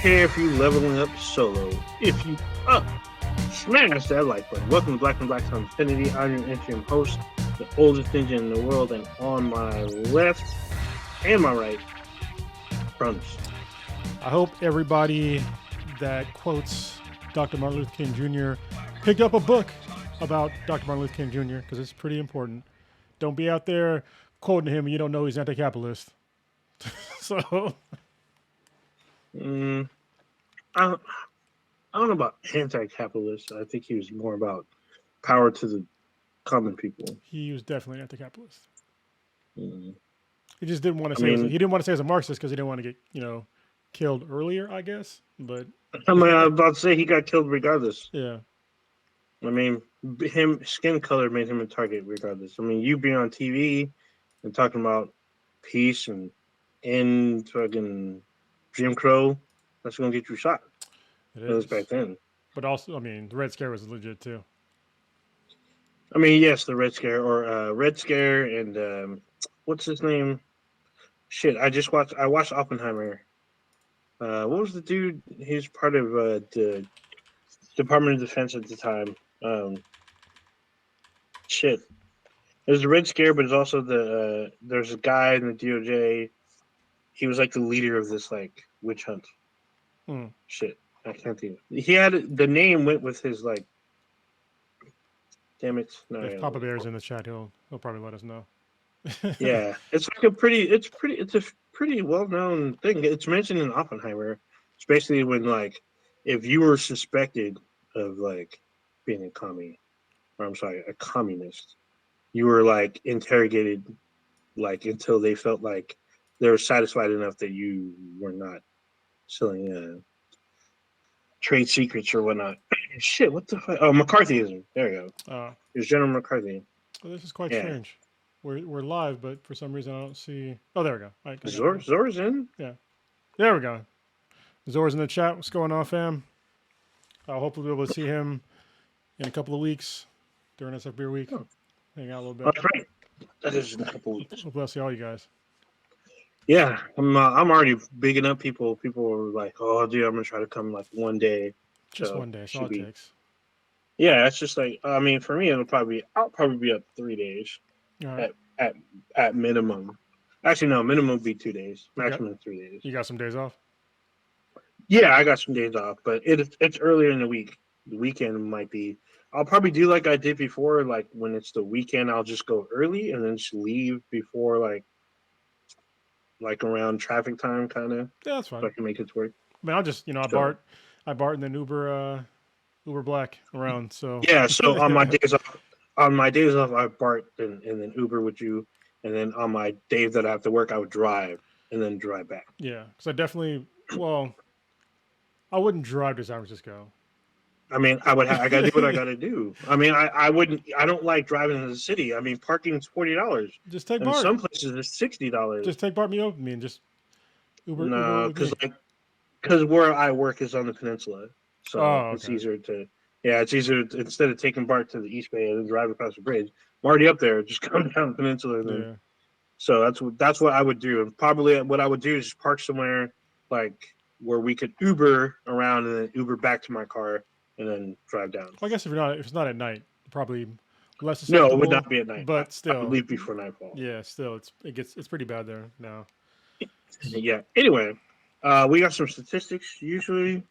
care if you leveling up solo. If you up, smash that like button. Welcome to Black and Black Times Infinity. I'm your interim host, the oldest ninja in the world, and on my left and my right, Cronus. I hope everybody that quotes Dr. Martin Luther King Jr. picked up a book about Dr. Martin Luther King Jr. because it's pretty important. Don't be out there quoting him and you don't know he's anti-capitalist. So, I don't know about anti-capitalist. I think he was more about power to the common people. he was definitely anti-capitalist. Mm. He just didn't want to he didn't want to say as a Marxist because he didn't want to get killed earlier, I guess. But I was about to say he got killed regardless. yeah, I mean, him skin color made him a target regardless. I mean, you being on TV and talking about peace and end fucking Jim Crow, that's gonna get you shot. it That was is. back then. But also, I mean, the Red Scare was legit too. I mean, yes, the Red Scare or Red Scare and what's his name? Shit, I watched Oppenheimer. What was the dude? He's part of the Department of Defense at the time. Shit. There's the Red Scare, but it's also there's a guy in the DOJ. He was like the leader of this like witch hunt. Shit, I can't think. He had the name went with his like. Damn it! No, If Papa Bear's in the chat, he'll probably let us know. Yeah, it's like it's a pretty well known thing. It's mentioned in Oppenheimer. It's basically when like if you were suspected of like being a communist, you were like interrogated like until they felt like they were satisfied enough that you were not selling trade secrets or whatnot. Shit, what the fuck? Oh, McCarthyism. There you go. It was General McCarthy. Well, this is quite strange. We're live, but for some reason I don't see. Oh, there we go. Right, Zor's in. Yeah, there we go. Zor's in the chat. What's going on, fam? I'll hopefully be able to see him in a couple of weeks during SF Beer Week. Oh. Hang out a little bit. That's right. That is in a couple of weeks. Hopefully I'll see all you guys. Yeah, I'm already bigging up people. People are like, "Oh, dude, I'm gonna try to come like one day." Just one day. That's all it takes. Yeah, it's just like I mean, for me, I'll probably be up 3 days Right. at minimum. Actually, no, minimum would be 2 days. Maximum 3 days. You got some days off? Yeah, I got some days off, but it's earlier in the week. The weekend might be. I'll probably do like I did before. Like when it's the weekend, I'll just go early and then just leave before like around traffic time, kind of. Yeah, that's fine. So I can make it work. I mean, I'll just I BART and then Uber Black around. So yeah. So on my days off, I BART and then Uber with you, and then on my days that I have to work, I would drive and then drive back. Yeah, because I wouldn't drive to San Francisco. I mean, I gotta do what I gotta do. I mean, I don't like driving in the city. I mean, parking's $40. Just take BART. Some places it's $60. Just take BART me over me and just Uber. No, because where I work is on the peninsula, so it's easier to. Yeah, it's easier instead of taking BART to the East Bay and then drive across the bridge. I'm already up there. Just come down the peninsula. And then, So that's what I would do. And probably what I would do is just park somewhere like where we could Uber around and then Uber back to my car and then drive down. Well, I guess if it's not at night, probably less susceptible. No, it would not be at night. But still, I would leave before nightfall. Yeah, still, it's pretty bad there now. Yeah. Anyway, we got some statistics usually.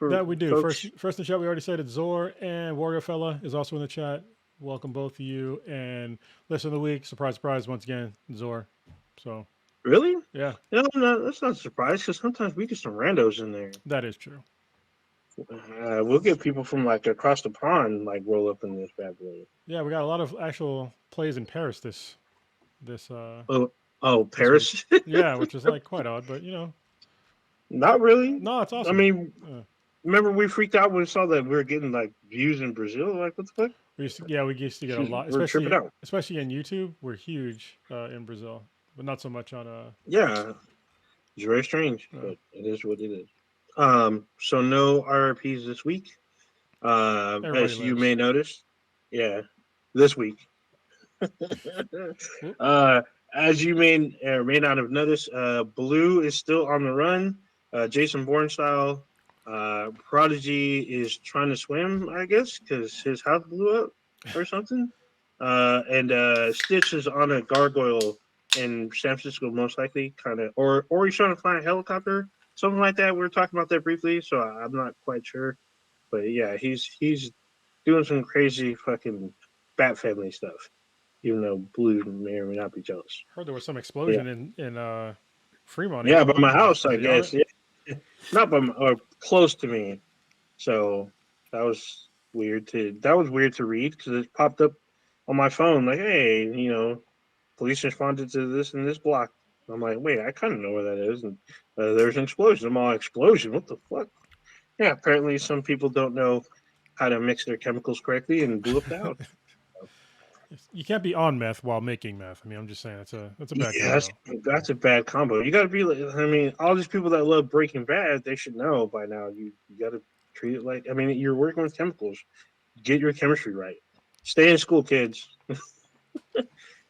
That we do. First in the chat, we already said it. Zor and Warrior Fella is also in the chat. Welcome both of you. And listen of the week, surprise, once again, Zor. So really, yeah. No, that's not a surprise because sometimes we get some randos in there. That is true. We'll get people from like across the pond like roll up in this bad boy. Yeah, we got a lot of actual plays in Paris this. Paris. Yeah, which is like quite odd, but not really. No, it's awesome. I mean, remember we freaked out when we saw that we were getting like views in Brazil. Like, what the fuck? We used to get a lot, especially in YouTube. We're huge in Brazil, but not so much on Yeah, it's very strange, but it is what it is. So no RRPs this week. As you may notice, this week. As you may or may not have noticed, Blue is still on the run. Jason Bourne style. Prodigy is trying to swim, I guess, because his house blew up or something. And Stitch is on a gargoyle in San Francisco, most likely, kind of, or he's trying to fly a helicopter, something like that. We were talking about that briefly, so I'm not quite sure. But yeah, he's doing some crazy fucking Bat Family stuff. Even though Blue may or may not be jealous. Heard there was some Yeah, explosion in Fremont, yeah, by April. my house, I Was he on guess. it? Yeah. Not by my, or close to me. So that was weird to read because it popped up on my phone like, hey, police responded to this in this block. I'm like, wait, I kind of know where that is, and there's an explosion. I'm all explosion. What the fuck? Yeah, apparently some people don't know how to mix their chemicals correctly and blew up the house. You can't be on meth while making meth. I mean, I'm just saying that's a bad Yeah, combo. that's a bad combo. You got to be like, I mean, all these people that love Breaking Bad, they should know by now. You got to treat it like, I mean, you're working with chemicals. Get your chemistry right. Stay in school, kids.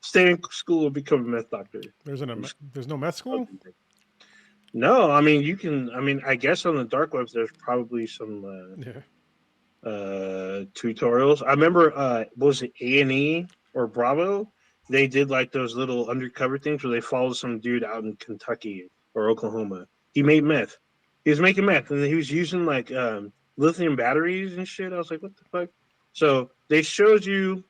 Stay in school and become a meth doctor. There's no meth school. No, I mean you can. I mean, I guess on the dark web there's probably some Yeah. tutorials. I remember was it A&E or Bravo? They did like those little undercover things where they followed some dude out in Kentucky or Oklahoma. He made meth. He was making meth and he was using like lithium batteries and shit. I was like, what the fuck? So they showed you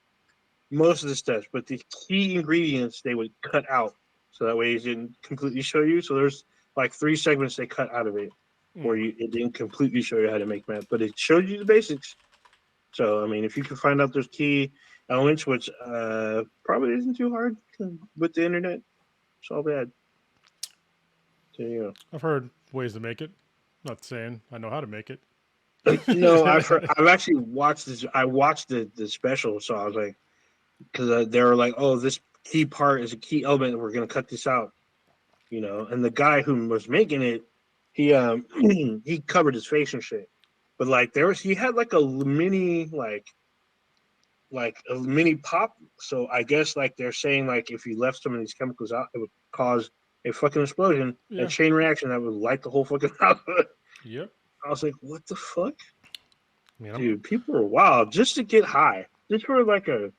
most of the steps, but the key ingredients they would cut out so that way it didn't completely show you. So there's like 3 segments they cut out of it where it didn't completely show you how to make meth, but it showed you the basics. So I mean, if you can find out those key elements, which probably isn't too hard with the internet, it's all bad. So you I've heard ways to make it. Not saying I know how to make it. no, I've actually watched this. I watched the special, so I was like, because they were like, oh, this key part is a key element. We're gonna cut this out, And the guy who was making it, he he covered his face and shit. But like he had like a mini like a mini pop. So I guess like they're saying like if you left some of these chemicals out, it would cause a fucking explosion, a Yeah. chain reaction that would light the whole fucking house. Yep. I was like, what the fuck, I mean, dude? People are wild just to get high. Just for like I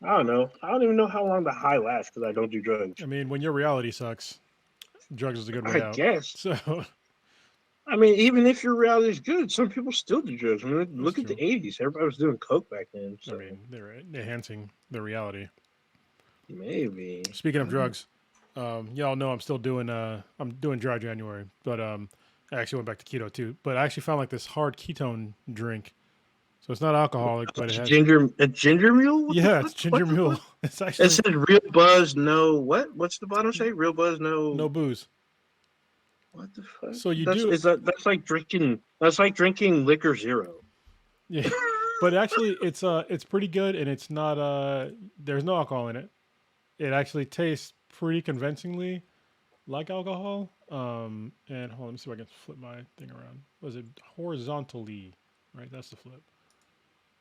don't know. I don't even know how long the high lasts because I don't do drugs. I mean, when your reality sucks, drugs is a good way I out. guess. So I mean, even if your reality is good, some people still do drugs. I mean, that's look at the true. '80s. Everybody was doing coke back then. I So mean, they're enhancing their reality. maybe. Speaking of drugs, y'all know I'm still doing I'm doing dry January, but I actually went back to keto too. But I actually found like this hard ketone drink. So it's not alcoholic, but it has A ginger mule. What the yeah, fuck? it's ginger What the mule. fuck? It's It actually says real buzz, no what? What's the bottom say? Real buzz, no. no booze. What the fuck? So you do That's like drinking. That's like drinking liquor zero. yeah, but actually it's pretty good and it's not there's no alcohol in it. It actually tastes pretty convincingly like alcohol. And hold on, let me see if I can flip my thing around. Was it horizontally? Right, that's the flip.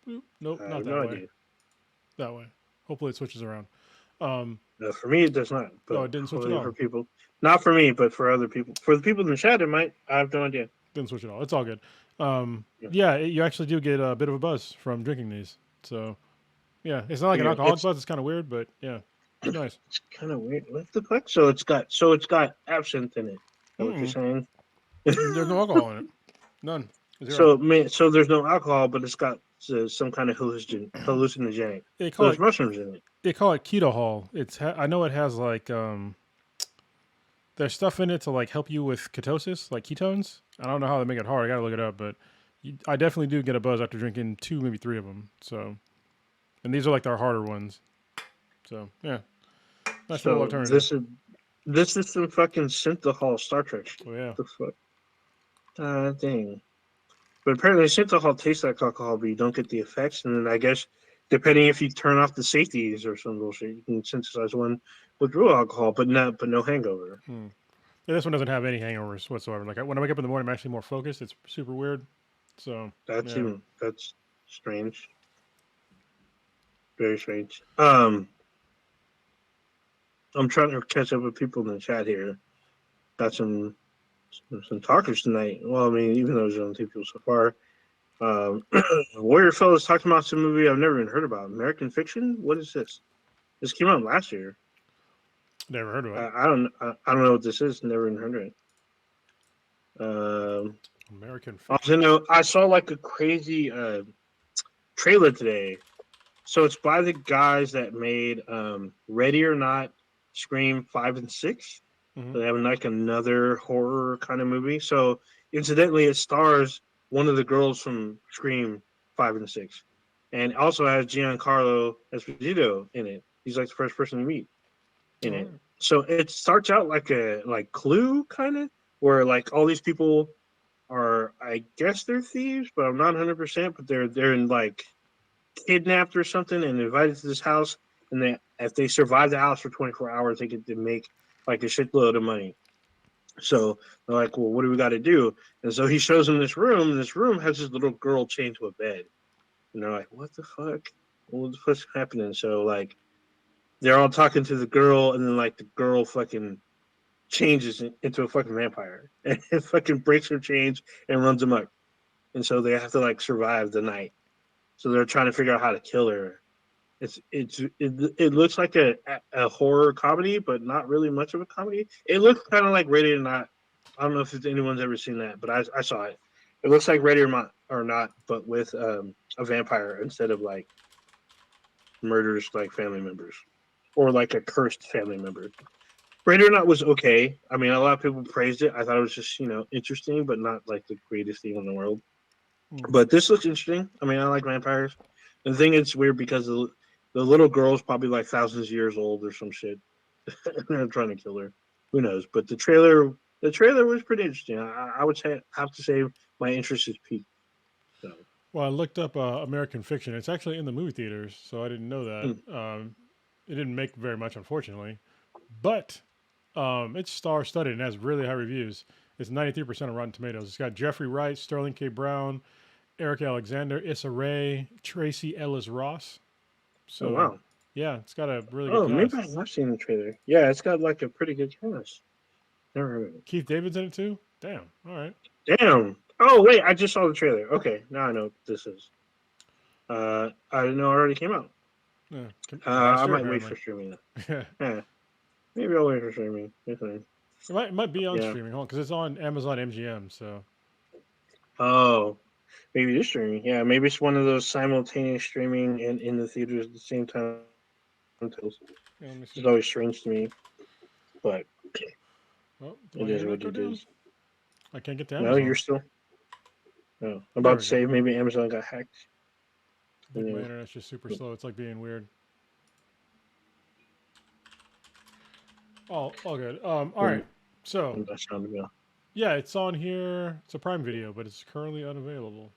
Boop. Nope, I not have that no way. idea. That way. Hopefully it switches around. Um, No, for me, it does not. oh, But it didn't switch at hopefully for all. people, not for me, but for other people. For the people in the chat, it might. I have no idea. Didn't switch at all. It's all good. Yeah. Yeah, you actually do get a bit of a buzz from drinking these. So, yeah, it's not like an Yeah, alcoholic buzz. It's kind of weird, but yeah, it's nice. it's kind of weird. What the fuck? So it's got absinthe in it. Is that what you're Mm-mm. saying? There's no alcohol in it. None. Zero. So there's no alcohol, but it's got some kind of hallucinogenic. They So call there's it mushrooms in it. keto hall. I know it has like there's stuff in it to like help you with ketosis, like ketones. I don't know how they make it hard. I gotta look it up, but I definitely do get a buzz after drinking 2, maybe 3 of them. So, and these are like our harder ones. So yeah, nice little So alternative. this is some fucking synthahol Star Trek shit. Oh yeah. What the fuck? Dang. But apparently synthahol tastes like alcohol, but you don't get the effects. And then I guess depending if you turn off the safeties or some bullshit, you can synthesize one with real alcohol, but no hangover. Yeah, this one doesn't have any hangovers whatsoever. Like when I wake up in the morning, I'm actually more focused. It's super weird. So yeah. That's strange. Very strange. I'm trying to catch up with people in the chat here. Got some some talkers tonight. Well, I mean, even though there's only 2 people so far. Warrior Fellows talking about some movie I've never even heard about. American Fiction? What is this? This came out last year. Never heard of it. I don't know what this is. Never even heard of it. American Fiction. Also, I saw like a crazy trailer today. So it's by the guys that made Ready or Not, Scream 5 and 6. Mm-hmm. So they have like another horror kind of movie. So incidentally, it stars one of the girls from Scream 5 and 6, and also has Giancarlo Esposito in it. He's like the first person to meet in it. So it starts out like a Clue kind of, where like all these people are, I guess they're thieves, but I'm not 100%. But they're in like kidnapped or something and invited to this house, and if they survive the house for 24 hours, they get to make like a shitload of money. So they're like, well, what do we got to do? And so he shows them this room, and this room has this little girl chained to a bed. And they're like, what the fuck? What the fuck's happening? So like, they're all talking to the girl, and then like the girl fucking changes into a fucking vampire, and it fucking breaks her chains and runs amok. And so they have to like survive the night. So they're trying to figure out how to kill her. It looks like a horror comedy, but not really much of a comedy. It looks kind of like Ready or Not. I don't know if anyone's ever seen that, but I saw it. It looks like Ready or Not, but with a vampire instead of like murders like family members or like a cursed family member. Ready or Not was okay. I mean, a lot of people praised it. I thought it was just interesting, but not like the greatest thing in the world. But this looks interesting. I mean, I like vampires. The thing is weird because the little girl's probably like thousands of years old or some shit. And they're trying to kill her. Who knows? But the trailer was pretty interesting. I would have to say my interest is peaked. So. Well, I looked up American Fiction. It's actually in the movie theaters, so I didn't know that. It didn't make very much, unfortunately. But it's star-studded and has really high reviews. It's 93% on Rotten Tomatoes. It's got Jeffrey Wright, Sterling K. Brown, Eric Alexander, Issa Rae, Tracy Ellis Ross. So, wow. Yeah, it's got a really good cast. Maybe I've seen the trailer. Yeah, it's got like a pretty good cast. Never heard of it. Keith David's in it too? Damn. All right. Damn. Oh, wait, I just saw the trailer. Okay, now I know what this is. I didn't know it already came out. Yeah. I might wait for streaming. Yeah. Maybe I'll wait for streaming. It might be on streaming, because it's on Amazon MGM, so. Oh, maybe it's streaming. Yeah, maybe it's one of those simultaneous streaming and in the theaters at the same time. It's always strange to me, but it is what it is. I can't get to Amazon. No, you're still. No, I'm about to say maybe Amazon got hacked. My internet's just super slow. It's like being weird. All good. All right. So. Yeah, it's on here. It's a Prime Video, but it's currently unavailable.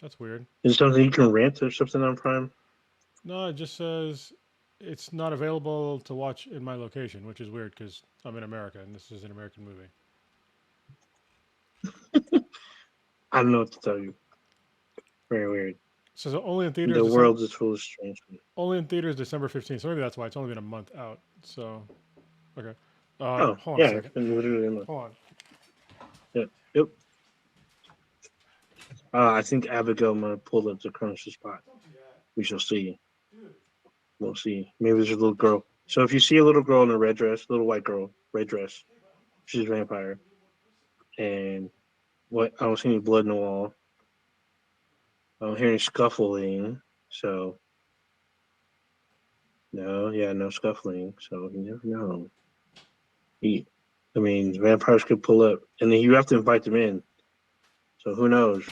That's weird. Is it something you can rent or something on Prime? No, it just says it's not available to watch in my location, which is weird because I'm in America and this is an American movie. I don't know what to tell you. Very weird. So only in theaters. The world is full of strange. Only in theaters December 15th. So maybe that's why it's only been a month out. So, okay. Hold on a second. It's been literally a month. Hold on. Yep. I think Abigail might have pulled up the crunch spot. We shall see. We'll see. Maybe there's a little girl. So if you see a little girl in a red dress, little white girl, red dress, she's a vampire. And I don't see any blood in the wall. I don't hear any scuffling. So no scuffling. So you never know. Vampires could pull up, and then you have to invite them in. So who knows?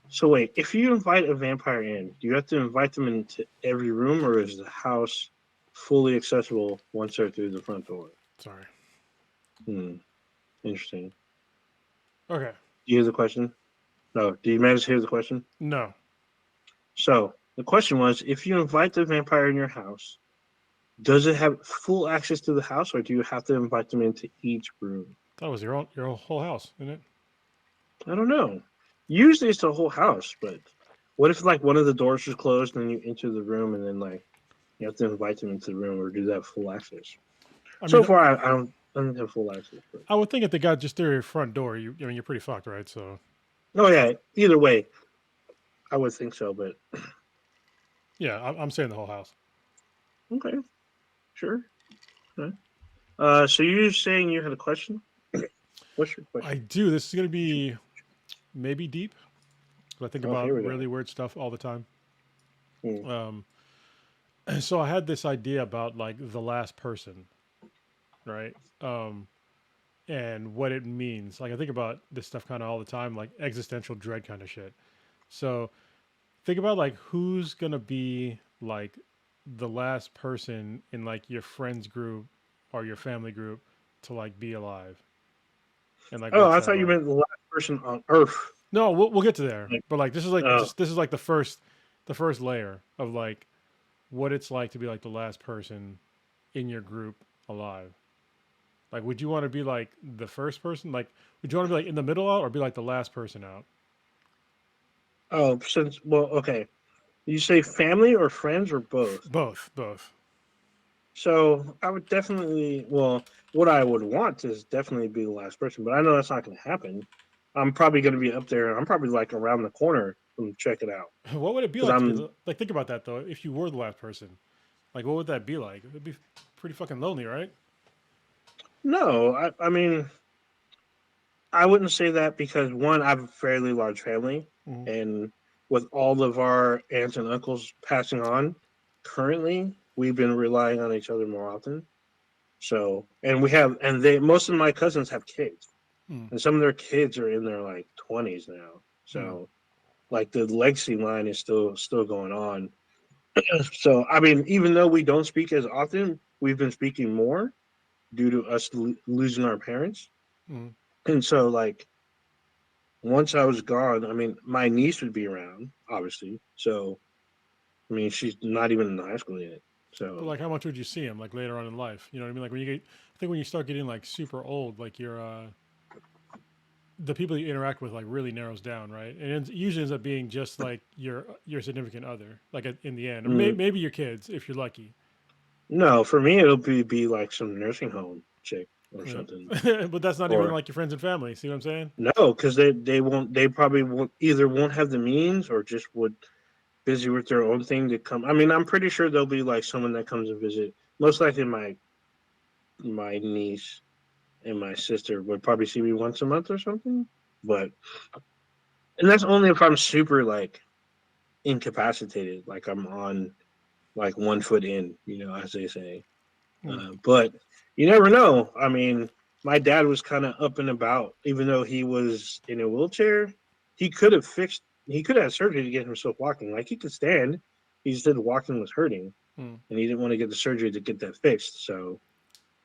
So wait, if you invite a vampire in, do you have to invite them into every room, or is the house fully accessible once they're through the front door? Sorry. Interesting. Okay. Do you hear the question? No. Do you manage to hear the question? No. So the question was, if you invite the vampire in your house, does it have full access to the house, or do you have to invite them into each room? That was your whole house, isn't it? I don't know. Usually it's the whole house, but what if like one of the doors is closed and you enter the room and then like you have to invite them into the room, or do they have full access? So far, I don't don't have full access. But... I would think if they got just through your front door, you're pretty fucked, right? So. Oh yeah. Either way, I would think so. But Yeah, I'm saying the whole house. okay, sure. Okay. So you're saying you had a question? What's your I question? do. This is gonna be maybe deep. I think Oh, about here we go. really weird stuff all the time. Hmm. So I had this idea about like the last person, right? And what it means. Like I think about this stuff kind of all the time, like existential dread kind of shit. So think about like who's gonna be like the last person in like your friends group or your family group to like be alive, and like Oh, what's I that thought you like? meant the last person on Earth. No, we'll get to there. Like, But like this is like oh, this is like the first layer of like what it's like to be like the last person in your group alive. Like, would you want to be like the first person? Like, would you want to be like in the middle out or be like the last person out? okay. You say family or friends or both? Both, both. So I would definitely, well, what I would want is definitely be the last person, but I know that's not going to happen. I'm probably going to be up there. I'm probably like around the corner from check it out What would it be because like to be I'm like? Think about that though. If you were the last person, like, what would that be like? It'd be pretty fucking lonely, right? no. I mean, I wouldn't say that because one, I have a fairly large family, Mm-hmm. and with all of our aunts and uncles passing on, currently we've been relying on each other more often. So, and they most of my cousins have kids, and some of their kids are in their like 20s now. Mm-hmm. So, like the legacy line is still going on. So, I mean, even though we don't speak as often, we've been speaking more due to us losing our parents. Mm-hmm. And so, like, once I was gone, I mean, my niece would be around, obviously. So, I mean, she's not even in high school yet. But So, like, how much would you see him like later on in life? You know what I mean? Like when you get, I think when you start getting like super old, like your the people you interact with like really narrows down, right? And it usually ends up being just like your significant other, like in the end, or mm, maybe your kids if you're lucky. no, for me, it'll be like some nursing home chick or something. Yeah. But that's not even Or like your friends and family. See what I'm saying? no, because they probably won't have the means or just would busy with their own thing to come. I mean, I'm pretty sure there'll be like someone that comes and visit. Most likely, my niece and my sister would probably see me once a month or something. But and that's only if I'm super like incapacitated, like I'm on like 1 foot in, as they say. Hmm. But you never know. I mean, my dad was kind of up and about, even though he was in a wheelchair. He could have fixed. He could have had surgery to get himself walking. Like he could stand. He just said walking was hurting, Hmm. and he didn't want to get the surgery to get that fixed. So,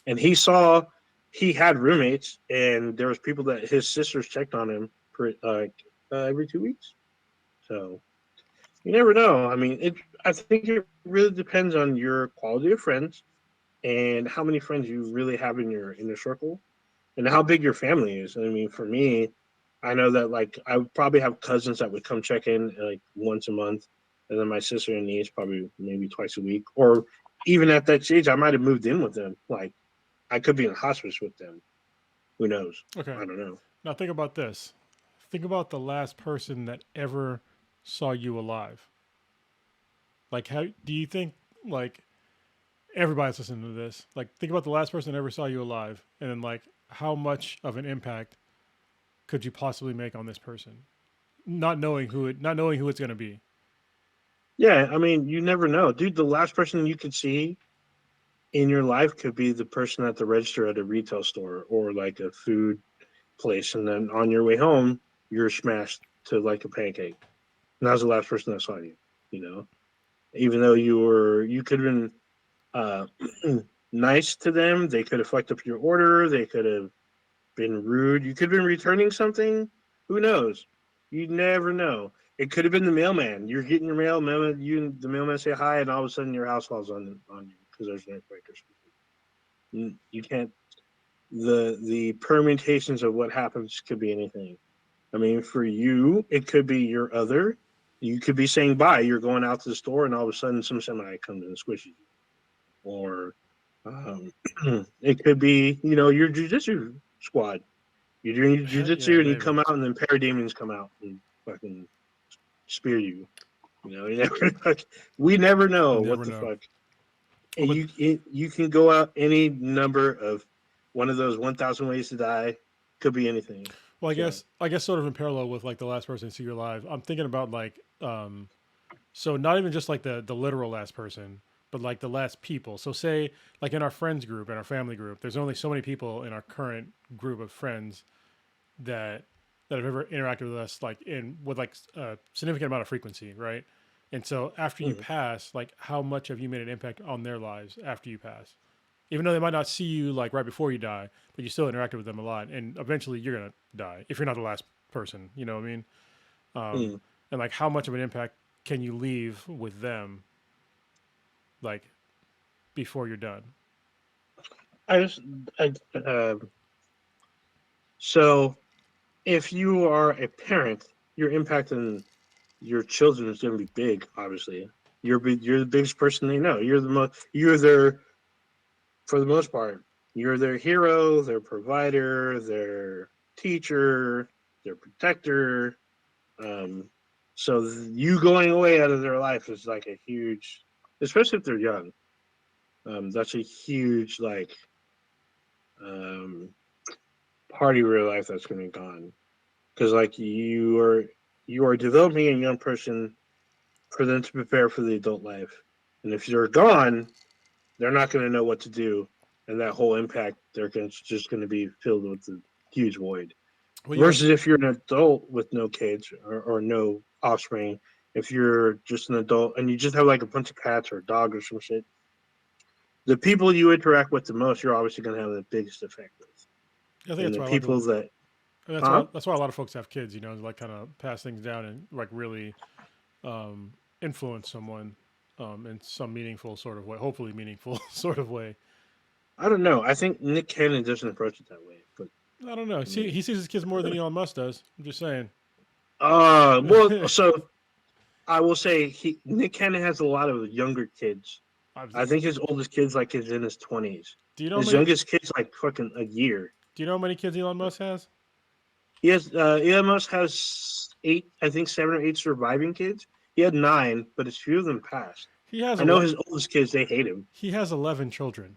and he had roommates, and there was people that his sisters checked on him every 2 weeks. So you never know. I mean, I think it really depends on your quality of friends and how many friends you really have in your inner circle and how big your family is. I mean, for me, I know that like I would probably have cousins that would come check in like once a month, and then my sister and niece probably maybe twice a week, or even at that stage, I might have moved in with them. Like I could be in hospice with them. Who knows? Okay. I don't know. Now think about this. Think about the last person that ever saw you alive. Like, how do you think like everybody's listening to this? Like, think about the last person that ever saw you alive, and then like how much of an impact could you possibly make on this person, not knowing who it's gonna be. Yeah, I mean, you never know, dude. The last person you could see in your life could be the person at the register at a retail store or like a food place, and then on your way home, you're smashed to like a pancake. And that was the last person that saw you. You know, even though you could have been uh, nice to them, they could have fucked up your order. They could have been rude. You could have been returning something. Who knows? You never know. It could have been the mailman. You're getting your mail, mailman. The mailman say hi, and all of a sudden your house falls on you because there's an earthquake or something. You can't. The permutations of what happens could be anything. I mean, for you, it could be your other. You could be saying bye. You're going out to the store, and all of a sudden, some semi comes and squishes you. Or It could be, your jujitsu squad. You're doing Yeah, jujitsu and you maybe. come out, and then parademons come out and fucking spear you. You never like, we never know You what never the know. fuck. Oh, And you can go out any number of one of those 1,000 ways to die. Could be anything. well, So I guess sort of in parallel with like the last person to see your live, I'm thinking about like so not even just like the literal last person, but like the last people. So say like in our friends group, in our family group, there's only so many people in our current group of friends that have ever interacted with us like in with like a significant amount of frequency, right? And so after you pass, like how much have you made an impact on their lives after you pass? Even though they might not see you like right before you die, but you still interacted with them a lot, and eventually you're gonna die if you're not the last person. You know what I mean? mm. And like how much of an impact can you leave with them, like before you're done? I just I, so if you are a parent, your impact on your children is going to be big. Obviously, you're the biggest person they know. You're their, for the most part, you're their hero, their provider, their teacher, their protector. Um, so you going away out of their life is like a huge, especially if they're young. That's a huge like um, part of your life that's going to be gone, because like you are developing a young person for them to prepare for the adult life, and if you're gone, they're not going to know what to do, and that whole impact just going to be filled with a huge void. Well, yeah, Versus if you're an adult with no kids or no offspring, if you're just an adult and you just have like a bunch of cats or a dog or some shit, the people you interact with the most, you're obviously going to have the biggest effect with. I think And that's the why a lot of people people. that, huh? That's why a lot of folks have kids. You know, like kind of pass things down and like really influence someone in some meaningful sort of way. Hopefully, meaningful sort of way. I don't know. I think Nick Cannon doesn't approach it that way, but I don't know. I See, mean, he sees his kids more than Elon Musk does. I'm just saying. well, so I will say Nick Cannon has a lot of younger kids. I think his oldest kid's like is in his 20s. do you know how His many? youngest kid's like fucking a year. Do you know how many kids Elon Musk has? He has Elon Musk has eight, I think 7 or 8 surviving kids. He had 9, but a few of them passed. He has I know his oldest kids, they hate him. he has 11 children.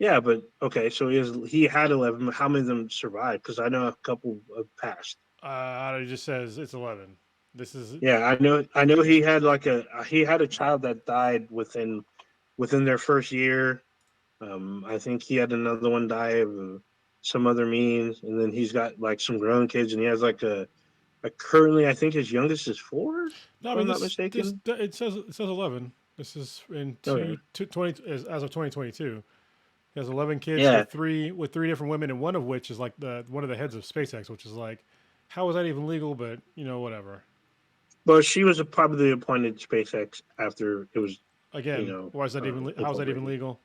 Yeah, but okay, so he had 11. How many of them survived? Because I know a couple have passed. It just says it's 11. This is Yeah, I know he had a child that died within their first year. I think he had another one die of some other means, and then he's got like some grown kids, and he has like a currently, I think his youngest is 4, no. I if mean I'm not this mistaken. it says 11. This is in Okay. 20 as of 2022. He has 11 kids Yeah, with three different women, and one of which is like the one of the heads of SpaceX, which is like, how is that even legal? But you know, whatever. but she was probably appointed SpaceX after it was, Again, why is that even? How is that even incorporated. legal?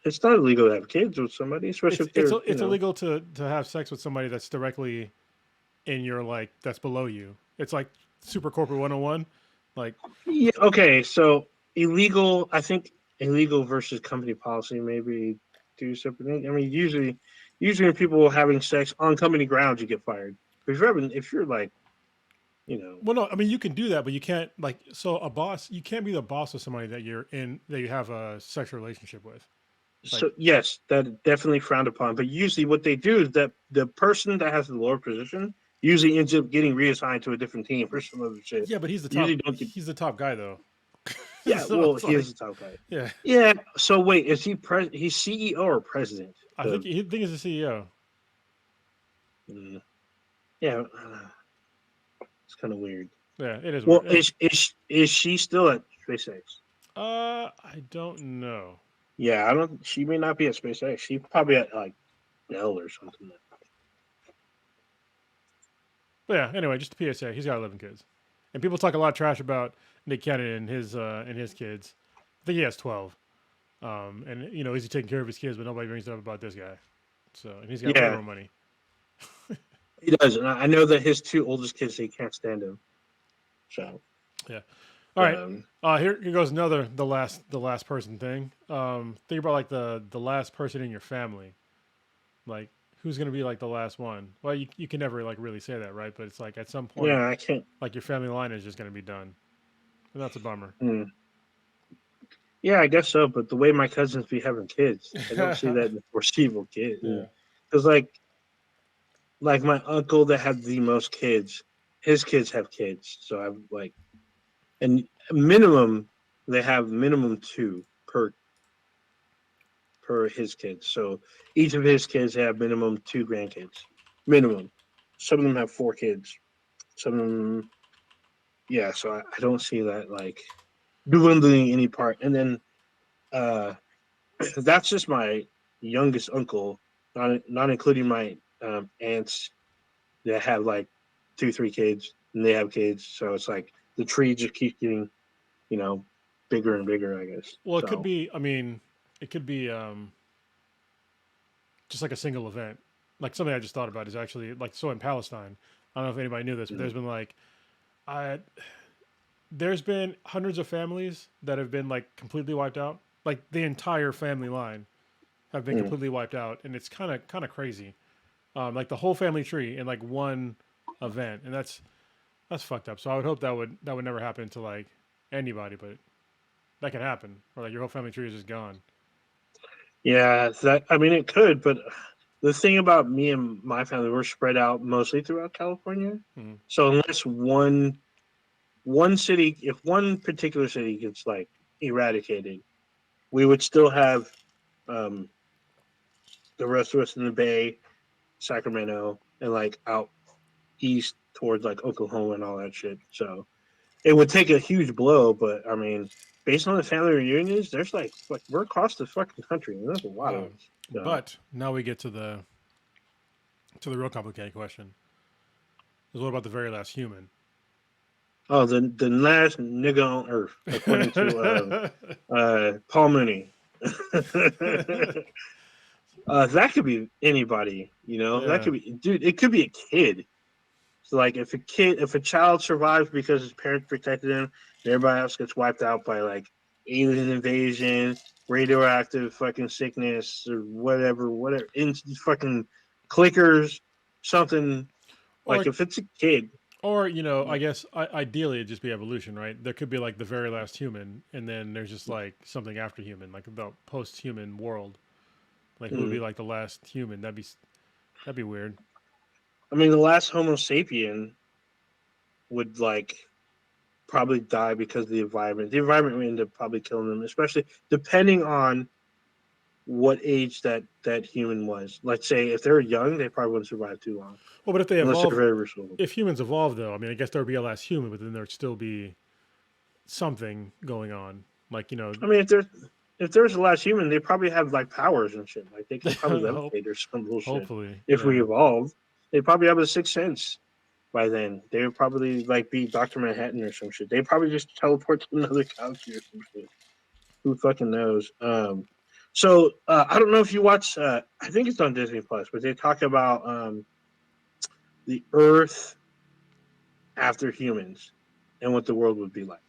It's not illegal to have kids with somebody, especially if they're, It's illegal to have sex with somebody that's directly in your like that's below you. It's like super corporate 101. Like, Yeah, okay, so illegal. I think illegal versus company policy maybe two separate things. I mean, usually when people are having sex on company grounds, you get fired. But if you're like, you know, well, no, I mean you can do that, but you can't like so a boss. You can't be the boss of somebody that you have a sexual relationship with. Like, so yes, that definitely frowned upon. But usually, what they do is that the person that has the lower position usually ends up getting reassigned to a different team or some other shit. yeah, but he's the top. Usually, don't get. He's the top guy though. Yeah, So well, it's he like, is the top guy. yeah, Yeah. So wait, is he's CEO or president? I think he's the CEO. Mm, yeah, it's kind of weird. Yeah, it is Well, weird. is she still at SpaceX? I don't know. Yeah, I don't. She may not be at SpaceX. She probably at like Dell or something. But yeah, anyway, just a PSA. He's got 11 kids, and people talk a lot of trash about Nick Cannon and his kids. I think he has 12. And you know, he's taking care of his kids, but nobody brings up about this guy. So, and he's got way Yeah, more money. he does, and I know that his 2 oldest kids they can't stand him. So Yeah. All right. Um, Here goes another the last person thing. Think about like the last person in your family. Like who's gonna be like the last one? Well, you can never like really say that, right? But it's like at some point, yeah, I can't. like your family line is just gonna be done, and that's a bummer. Hmm. Yeah, I guess so. But the way my cousins be having kids, I don't see that in the foreseeable kid. Yeah. Because like my uncle that had the most kids, his kids have kids. So I'm like, and minimum they have minimum two per his kids. So each of his kids have minimum two grandkids, minimum. Some of them have four kids. Some of them, yeah. So I don't see that like dwindling any part. And then uh, that's just my youngest uncle, not including my aunts that have like two, three kids, and they have kids. So it's like the tree just keeps getting, you know, bigger and bigger, I guess. Well, it could So be. I mean, it could be just like a single event. Like something I just thought about is actually like so in Palestine. I don't know if anybody knew this, but there's been like, I there's been hundreds of families that have been like completely wiped out. Like the entire family line have been mm, completely wiped out, and it's kind of crazy. Like the whole family tree in like one event, and that's fucked up. So I would hope that would never happen to like anybody, but that can happen, or like your whole family tree is just gone. yeah, that I mean it could, but the thing about me and my family, we're spread out mostly throughout California. Mm-hmm. So unless one city, if one particular city gets like eradicated, we would still have um, the rest of us in the Bay, Sacramento, and like out east towards like Oklahoma and all that shit. So it would take a huge blow, but I mean, based on the family reunions, there's like we're across the fucking country, and there's a lot of us. So, But now we get to the real complicated question: is what about the very last human? oh, the last nigga on earth, according to Paul Mooney. That could be anybody, you know. That Yeah. could be, dude. It could be a kid. So, like, if a child survives because his parents protected him, and everybody else gets wiped out by like alien invasion, radioactive fucking sickness, or whatever, in fucking clickers, something. Or Like, if it's a kid, or I guess ideally it'd just be evolution, right? There could be like the very last human, and then there's just like something after human, like the post-human world. Like who would be mm, like the last human? That'd be weird. I mean, the last Homo sapien would like probably die because of the environment. The environment would end up probably killing them, especially depending on what age that human was. Let's say if they're young, they probably wouldn't survive too long Well, but if they unless they're evolve, very resourceful. if humans evolve, though, I mean, I guess there would be a last human, but then there'd still be something going on. Like I mean, if there's a last human, they probably have like powers and shit. Like they could probably levitate or some bullshit. hopefully, If we yeah. evolved, they probably have a sixth sense by then. They would probably like be Doctor Manhattan or some shit. They probably just teleport to another galaxy or some shit. Who fucking knows? So I don't know if you watch. I think it's on Disney Plus, but they talk about the Earth after humans and what the world would be like.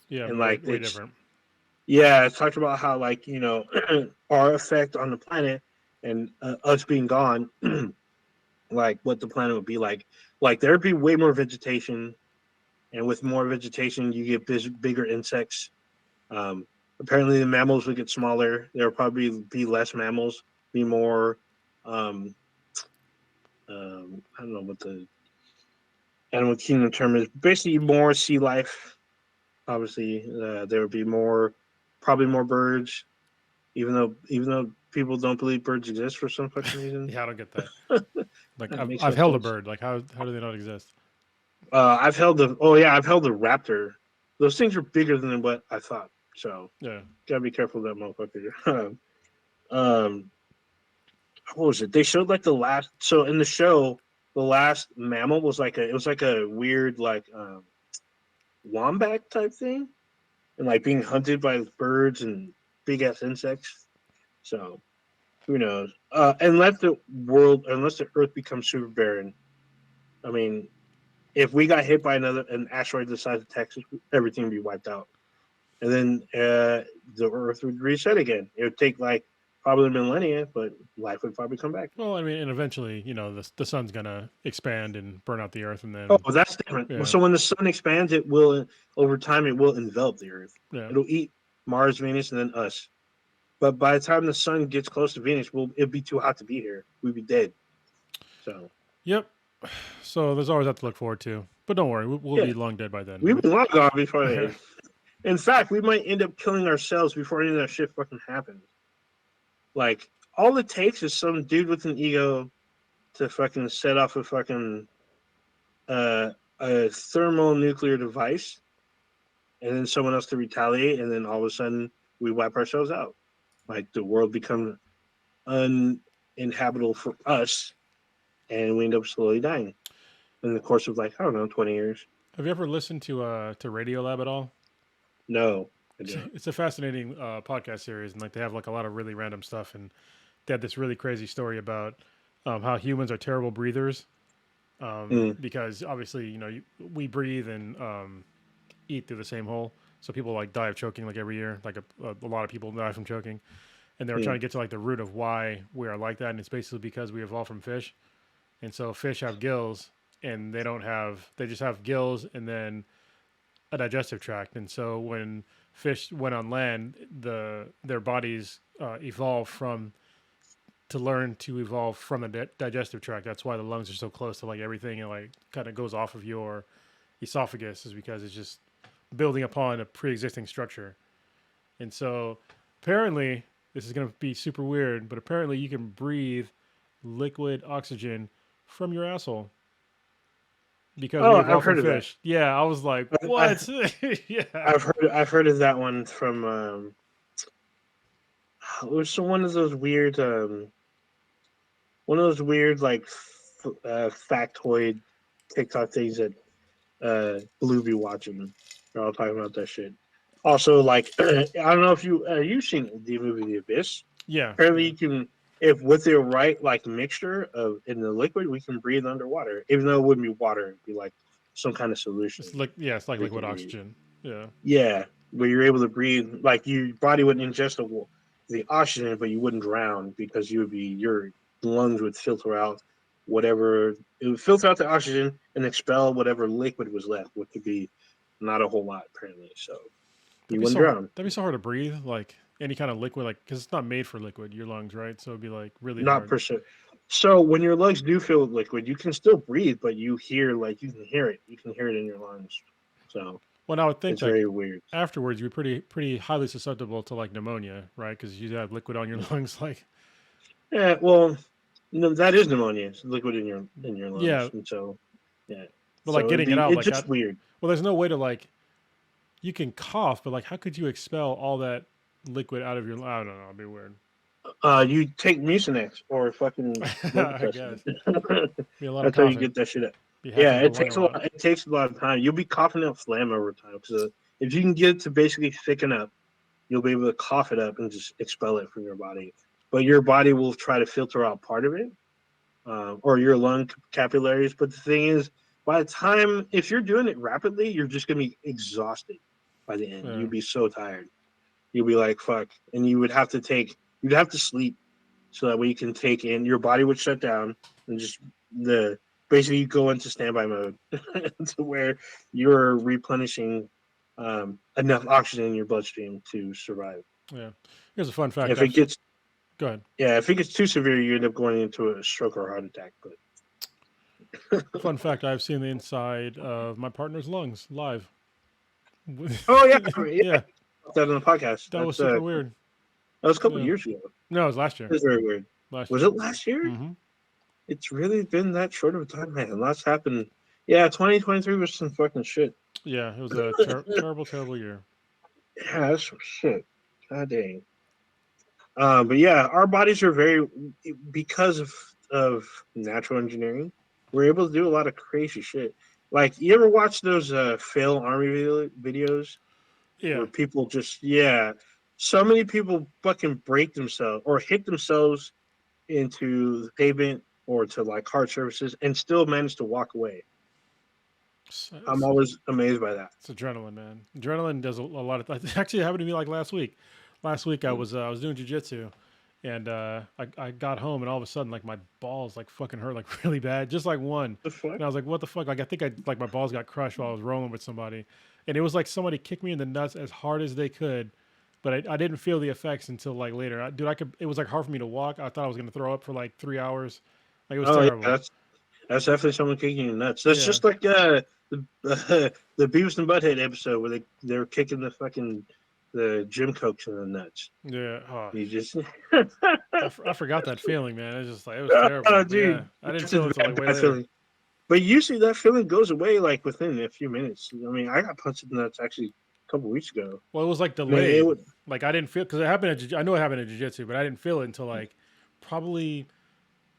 Yeah, And way like way different. yeah, it's talked about how like our effect on the planet and us being gone, like what the planet would be like. Like there'd be way more vegetation, and with more vegetation, you get bigger insects. Um, Apparently, the mammals would get smaller. There would probably be less mammals, be more. Um, I don't know what the animal kingdom term is. Basically, more sea life. Obviously, there would be probably more birds. Even though people don't believe birds exist for some fucking reason, Yeah, I don't get that. Like that makes I've no held a sense. bird. Like how do they not exist? I've held the raptor. Those things are bigger than what I thought. So Yeah. gotta be careful of that motherfucker. um, what was it? They showed like the last. So in the show, the last mammal was like a weird like wombat type thing, and like being hunted by birds and big ass insects. So who knows? Unless the Earth becomes super barren. I mean, if we got hit by an asteroid the size of Texas, everything would be wiped out. And then the Earth would reset again. It would take like probably millennia, but life would probably come back. Well, I mean, and eventually, the sun's gonna expand and burn out the Earth, and Oh, then that's different. yeah, So when the sun expands, it will over time it will envelop the Earth. yeah. It'll eat Mars, Venus, and then us. But by the time the sun gets close to Venus, it'd be too hot to be here. We'd be dead. So Yep. So there's always that to look forward to. But don't worry, we'll be long dead by then. we've been long gone before they. In fact, we might end up killing ourselves before any of that shit fucking happens. Like, all it takes is some dude with an ego to fucking set off a fucking a thermonuclear device, and then someone else to retaliate, and then all of a sudden we wipe ourselves out. Like, the world becomes uninhabitable for us, and we end up slowly dying in the course of, like, I don't know, 20 years. Have you ever listened to Radiolab at all? No, I don't. It's a fascinating podcast series, and like they have like a lot of really random stuff, and they had this really crazy story about how humans are terrible breathers, because obviously we breathe and eat through the same hole, so people like die of choking like every year, like a lot of people die from choking, and they were trying to get to like the root of why we are like that, and it's basically because we evolved from fish, and so fish have gills, and they just have gills and then a digestive tract, and so when fish went on land, their bodies evolved to learn to evolve from a digestive tract. That's why the lungs are so close to like everything, and like kind of goes off of your esophagus, is because it's just building upon a pre-existing structure. And so apparently, this is going to be super weird, but apparently you can breathe liquid oxygen from your asshole. Because we evolved from fish. Yeah, I was like, what? Yeah, I've heard of that one from. It was one of those weird like factoid TikTok things that Blue be watching. They're all talking about that shit. Also, like I don't know if you've seen the movie The Abyss. Yeah. Apparently, you can, if with the right like mixture in the liquid, we can breathe underwater. Even though it wouldn't be water, it'd be like some kind of solution. It's like liquid oxygen. Yeah. Yeah, where you're able to breathe, like your body wouldn't ingest the oxygen, but you wouldn't drown because your lungs would filter out it would filter out the oxygen and expel whatever liquid was left, which would be not a whole lot apparently. So you wouldn't drown. That'd be so hard to breathe, like any kind of liquid, like because it's not made for liquid. Your lungs, right? So it'd be like really not hard. per se. So when your lungs do fill with liquid, you can still breathe, but you can hear it. You can hear it in your lungs. So well, I would think it's very weird. Afterwards, you're pretty highly susceptible to like pneumonia, right? Because you have liquid on your lungs, like. Yeah, well, no, that is pneumonia. It's liquid in your lungs. Yeah. And so, yeah. But like getting it out, it's just weird. Well, there's no way to like. You can cough, but like, how could you expel all that liquid out of your? I don't know. It'd be weird. You take Mucinex or fucking. I guess. That's how you get that shit out. Yeah, it takes a lot. It takes a lot of time. You'll be coughing up phlegm over time. So if you can get it to basically thicken up, you'll be able to cough it up and just expel it from your body. But your body will try to filter out part of it, or your lung capillaries. But the thing is, by the time, if you're doing it rapidly, you're just gonna be exhausted by the end. Yeah. You'll be so tired. You'll be like, fuck. And you'd have to sleep so that way you can take in, your body would shut down and just basically you go into standby mode to where you're replenishing enough oxygen in your bloodstream to survive. Yeah. Here's a fun fact. Go ahead. Yeah, if it gets too severe, you end up going into a stroke or a heart attack. But fun fact, I've seen the inside of my partner's lungs live. Oh, yeah. Yeah. That on the podcast. That was super weird. That was a couple years ago. No, it was last year. It was very weird. Was it last year? Mm-hmm. It's really been that short of a time, man. Lots happened. Yeah, 2023 was some fucking shit. Yeah, it was a terrible, terrible year. Yeah, that's some shit. God dang. But yeah, our bodies are because of natural engineering, we're able to do a lot of crazy shit. Like, you ever watch those fail army videos? Yeah. Where people so many people fucking break themselves or hit themselves into the pavement or to like hard surfaces and still manage to walk away. I'm always amazed by that. It's adrenaline, man. Adrenaline does a lot of. Actually, it happened to me like last week. Last week I was doing jujitsu, and I got home and all of a sudden like my balls like fucking hurt like really bad, just like one. The fuck? And I was like, what the fuck? Like I think like my balls got crushed while I was rolling with somebody, and it was like somebody kicked me in the nuts as hard as they could, but I didn't feel the effects until like later. It was like hard for me to walk. I thought I was gonna throw up for like 3 hours. Like it was terrible. Yeah, that's definitely someone kicking you nuts. That's just like the Beavis and Butthead episode where they were kicking the gym coach in the nuts. Yeah. Oh. You just I forgot that feeling, man. It was terrible. Oh, dude, Yeah, I didn't feel it until like way later. Feeling. But usually that feeling goes away like within a few minutes. I mean, I got punched in the nuts actually a couple weeks ago. Well, it was like delayed. Like I didn't feel because it happened. I know it happened in jiu-jitsu, but I didn't feel it until like probably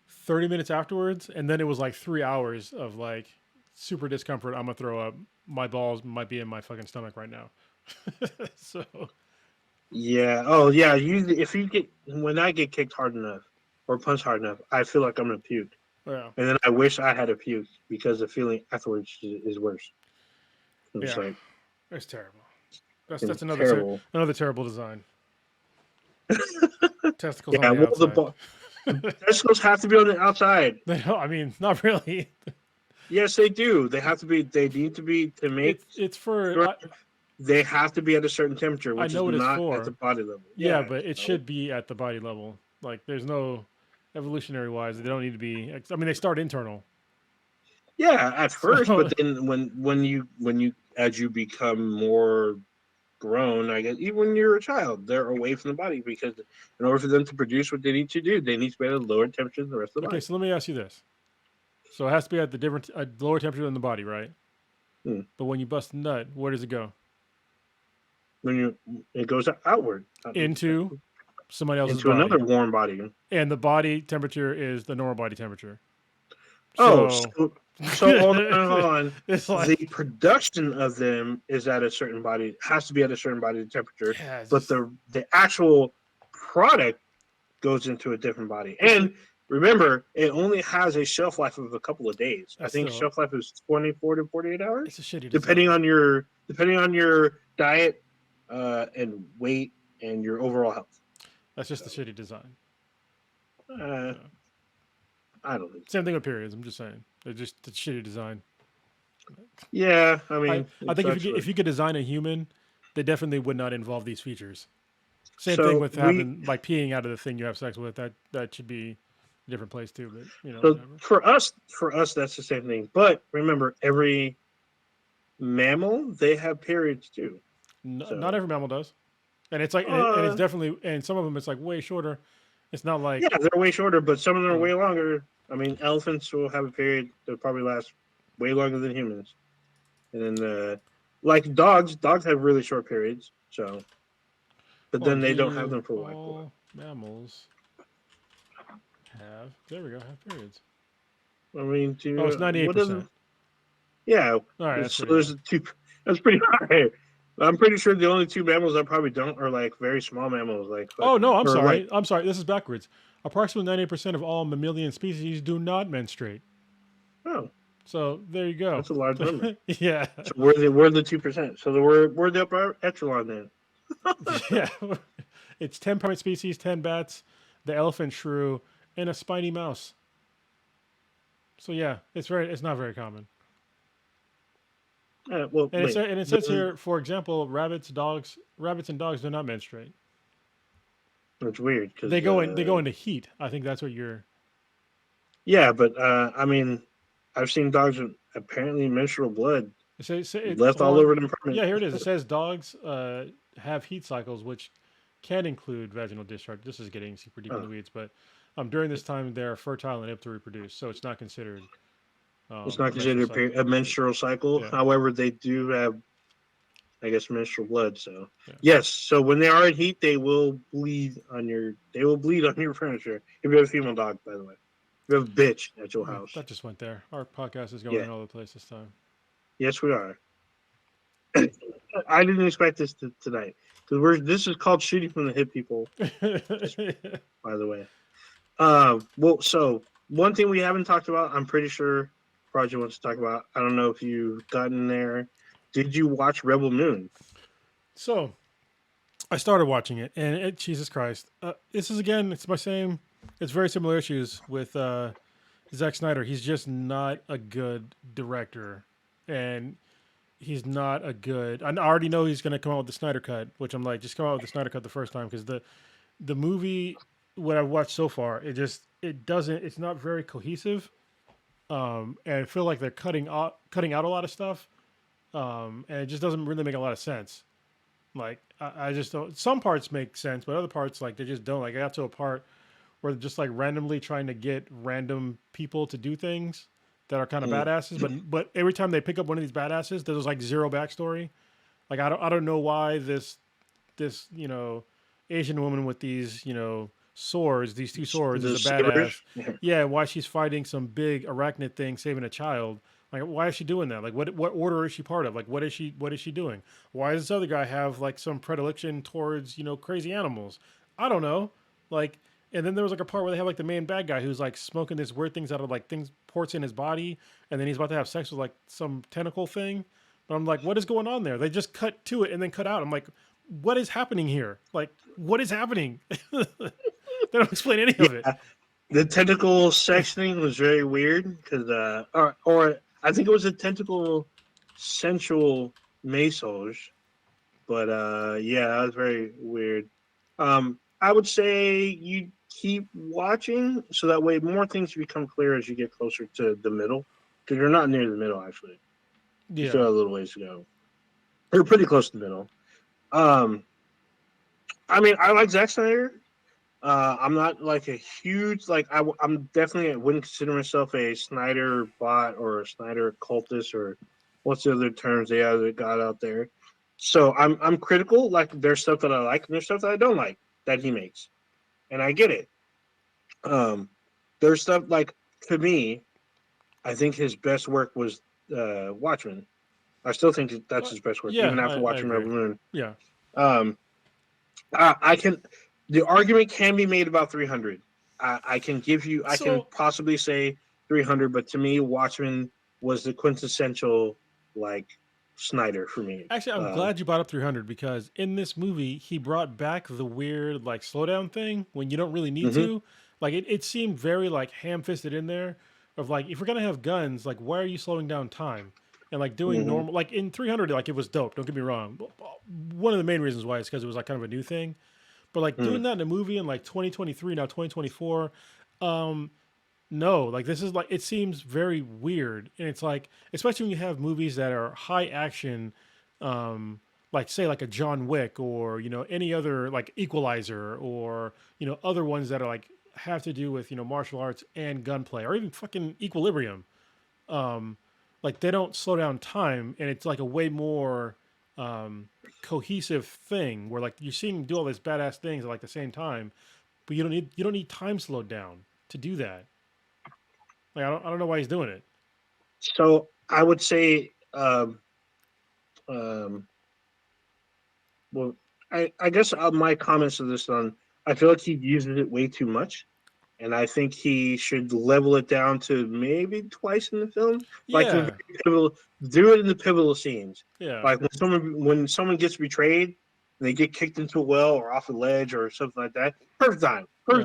30 minutes afterwards, and then it was like 3 hours of like super discomfort. I'm gonna throw up. My balls might be in my fucking stomach right now. So. Yeah. Oh, yeah. Usually, when I get kicked hard enough or punched hard enough, I feel like I'm gonna puke. Yeah. And then I wish I had a puke because the feeling afterwards is worse. It's like it's terrible. That's another terrible design. Testicles on the outside. Testicles have to be on the outside. I mean, not really. Yes, they do. They have to be. They need to be to make. It's for. They have to be at a certain temperature, which I know is not for. at the body level. Yeah, but it should be at the body level. Like, there's no evolutionary wise. They don't need to be. I mean, they start internal. Yeah, at first, but then when you as you become more grown, I guess even when you're a child, they're away from the body because in order for them to produce what they need to do, they need to be at a lower temperature than the rest of the body. Okay, so let me ask you this: so it has to be at a lower temperature than the body, right? But when you bust a nut, where does it go? It goes outward into somebody else's body. Into another warm body, and the body temperature is the normal body temperature. So hold on. It's like, the production of them is at a certain body, has to be at a certain body temperature, but the actual product goes into a different body. And remember, it only has a shelf life of a couple of days. I think shelf life is 24 to 48 hours. It's a shitty depending on your diet and weight and your overall health. That's just a shitty design. I don't think so. Same thing with periods. I'm just saying they're just a shitty design. Yeah, I mean, I think if you could design a human, they definitely would not involve these features. Same thing with having like peeing out of the thing you have sex with. That should be a different place too. But so for us, that's the same thing. But remember, every mammal they have periods too. Not every mammal does, and it's like and it's definitely and some of them it's like way shorter. It's not like they're way shorter, but some of them are way longer. I mean, elephants will have a period that probably lasts way longer than humans, and then like dogs have really short periods. So, but then they don't have them for a while. All mammals have periods. I mean, it's 98%. Yeah. All right. So there's two. That's pretty high. I'm pretty sure the only two mammals that probably don't are like very small mammals. I'm sorry. I'm sorry. This is backwards. Approximately 98% of all mammalian species do not menstruate. Oh. So there you go. That's a large number. Yeah. So we're the 2%. So we're the upper echelon then. Yeah. It's 10 primate species, 10 bats, the elephant shrew, and a spiny mouse. So yeah, it's not very common. It says here, for example, rabbits and dogs do not menstruate. It's weird because they go into heat. I think that's what you're. Yeah, but I mean, I've seen dogs with apparently menstrual blood left all over them. Yeah, here it is. It says dogs have heat cycles, which can include vaginal discharge. This is getting super deep in the weeds, but during this time they're fertile and able to reproduce, so it's not considered. It's not considered a menstrual cycle. Yeah. However, they do have, I guess, menstrual blood. So yes, so when they are in heat, they will bleed on your furniture. If you have a female dog, by the way, if you have a bitch at your house. That just went there. Our podcast is going all over the place this time. Yes, we are. I didn't expect this tonight because this is called shooting from the hip, people. By the way, well, so one thing we haven't talked about, I'm pretty sure project wants to talk about. I don't know if you've gotten there. Did you watch Rebel Moon? So I started watching it, and Jesus Christ, this is again. It's my same. It's very similar issues with Zack Snyder. He's just not a good director, and he's not a good. I already know he's going to come out with the Snyder cut, which I'm like, just come out with the Snyder cut the first time, because the movie, what I've watched so far, it doesn't. It's not very cohesive, and I feel like they're cutting out a lot of stuff, and it just doesn't really make a lot of sense. Like I just don't. Some parts make sense, but other parts like they just don't. Like I got to a part where they're just like randomly trying to get random people to do things that are kind of badasses, but every time they pick up one of these badasses, there's like zero backstory. Like I don't know why this Asian woman with these swords, these two swords, is a badass. Yeah, why she's fighting some big arachnid thing, saving a child. Like, why is she doing that? Like, what order is she part of? Like, what is she doing? Why does this other guy have like some predilection towards crazy animals? I don't know. Like, and then there was like a part where they have like the main bad guy who's like smoking this weird things out of like ports in his body, and then he's about to have sex with like some tentacle thing. But I'm like, what is going on there? They just cut to it and then cut out. I'm like, what is happening here? Like, what is happening? They don't explain any of it. The tentacle sex thing was very weird because, or I think it was a tentacle sensual massage, but yeah, that was very weird. I would say you keep watching so that way more things become clear as you get closer to the middle, because you're not near the middle actually. You still have a little ways to go. You're pretty close to the middle. I mean, I like Zack Snyder. I'm not like a huge I'm definitely I wouldn't consider myself a Snyder bot or a Snyder cultist or what's the other terms they got out there. So I'm critical. Like there's stuff that I like and there's stuff that I don't like that he makes, and I get it. There's stuff like to me, I think his best work was Watchmen. I still think that's his best work, even after watching Rebel Moon. Yeah. I can. The argument can be made about 300. I can give you. I can possibly say 300, but to me, Watchmen was the quintessential like Snyder for me. Actually, I'm glad you brought up 300 because in this movie, he brought back the weird like slowdown thing when you don't really need to. Like it seemed very like ham-fisted in there. Of like, if we're gonna have guns, like why are you slowing down time? And like doing normal, like in 300, like it was dope. Don't get me wrong. One of the main reasons why is because it was like kind of a new thing. But like doing that in a movie in like 2023, now 2024, no, like this is like, it seems very weird. And it's like, especially when you have movies that are high action, like say like a John Wick or, any other like Equalizer or, other ones that are like have to do with, martial arts and gunplay or even fucking Equilibrium. Like they don't slow down time and it's like a way more cohesive thing where like you're seeing him do all these badass things at like the same time, but you don't need time slowed down to do that. Like I don't know why he's doing it. So I would say, well, I guess my comments to this on, I feel like he uses it way too much. And I think he should level it down to maybe twice in the film. Like do it in the pivotal scenes. Yeah. Like when someone gets betrayed and they get kicked into a well or off a ledge or something like that. Perfect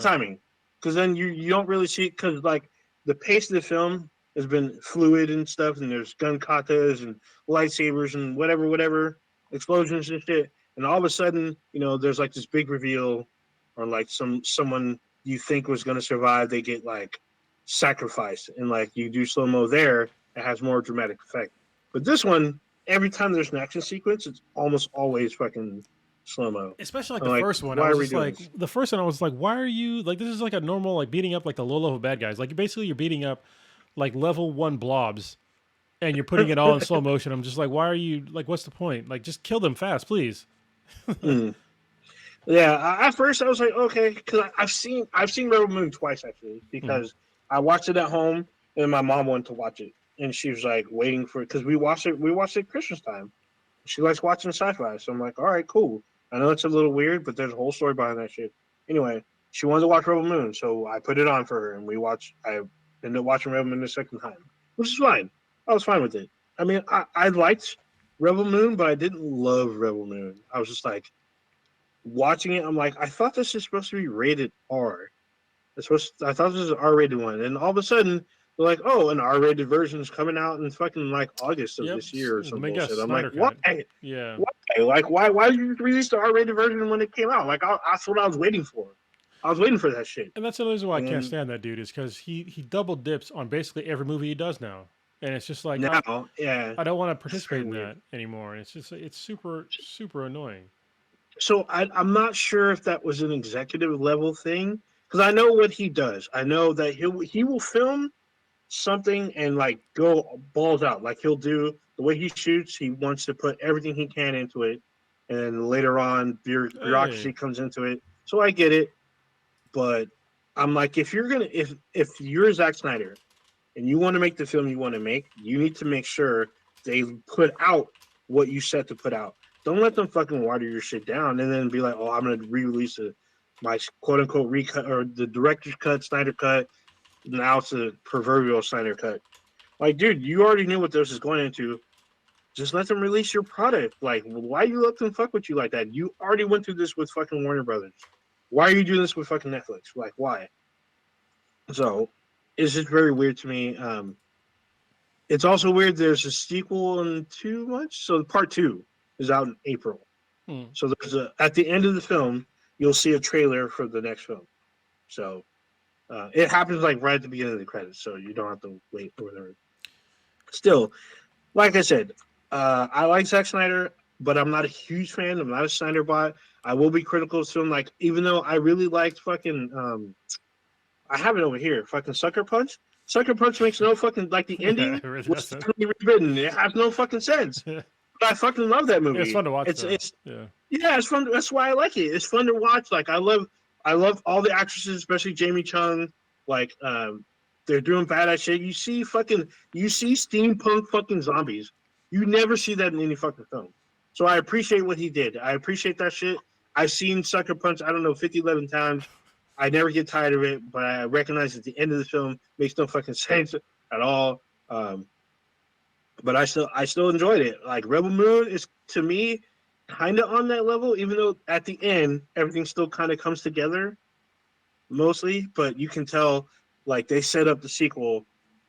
timing. Because then you don't really see it because like the pace of the film has been fluid and stuff, and there's gun katas and lightsabers and whatever explosions and shit. And all of a sudden, there's like this big reveal, or like someone you think was going to survive, they get like sacrificed, and like you do slow mo there, it has more dramatic effect. But this one, every time there's an action sequence, it's almost always fucking slow mo. Especially like the first one. I was just like, the first one, I was like, why are you like? This is like a normal like beating up like the low level bad guys. Like basically you're beating up like level 1 blobs, and you're putting it all in slow motion. I'm just like, why are you like? What's the point? Like, just kill them fast, please. Yeah, at first I was like, okay, because I've seen Rebel Moon twice actually, because I watched it at home and my mom wanted to watch it, and she was like waiting for it because we watched it at Christmas time. She likes watching sci-fi, so I'm like, all right, cool. I know it's a little weird, but there's a whole story behind that shit. Anyway, she wanted to watch Rebel Moon, so I put it on for her, and I ended up watching Rebel Moon the second time. which is fine. I was fine with it. I mean, I liked Rebel Moon, but I didn't love Rebel Moon. I was just like watching it. I'm like, I thought this is supposed to be rated R. I thought this was an R-rated one, and all of a sudden they're like, "Oh, an R-rated version is coming out in fucking like August of this year or some bullshit." I'm like, "Why? Yeah. Why? Like, why did you release the R-rated version when it came out? Like, that's what I was waiting for. I was waiting for that shit." And that's the reason why I can't stand that dude is because he double dips on basically every movie he does now, and it's just like now, I don't want to participate in that anymore, and it's super annoying. So I'm not sure if that was an executive level thing because I know what he does. I know that he will film something and like go balls out. Like he'll do the way he shoots. He wants to put everything he can into it, and then later on bureaucracy comes into it. So I get it, but I'm like, if you're Zack Snyder and you want to make the film you want to make, you need to make sure they put out what you set to put out. Don't let them fucking water your shit down and then be like, oh, I'm going to re-release my quote unquote recut or the director's cut, Snyder cut. Now it's a proverbial Snyder cut. Like, dude, you already knew what this is going into. Just let them release your product. Like, why you let them fuck with you like that? You already went through this with fucking Warner Brothers. Why are you doing this with fucking Netflix? Like, why? So, it's just very weird to me. It's also weird. There's a sequel in 2 months. So, part 2 is out in April. So there's at the end of the film, you'll see a trailer for the next film. So it happens like right at the beginning of the credits, so you don't have to wait or whatever. Still, like I said, I like Zack Snyder, but I'm not a huge fan. I'm not a Snyder bot. I will be critical of film. Like, even though I really liked fucking, I have it over here, fucking Sucker Punch. Sucker Punch makes no fucking, like, the ending was totally rewritten. It has no fucking sense. But I fucking love that movie. It's fun to watch. Yeah, it's fun. That's why I like it. It's fun to watch. Like, I love all the actresses, especially Jamie Chung. Like, they're doing badass shit. You see steampunk fucking zombies. You never see that in any fucking film. So I appreciate what he did. I appreciate that shit. I've seen Sucker Punch, I don't know, 50, 11 times. I never get tired of it, but I recognize at the end of the film makes no fucking sense at all. But I still enjoyed it. Like, Rebel Moon is, to me, kind of on that level, even though at the end everything still kind of comes together mostly, but you can tell like they set up the sequel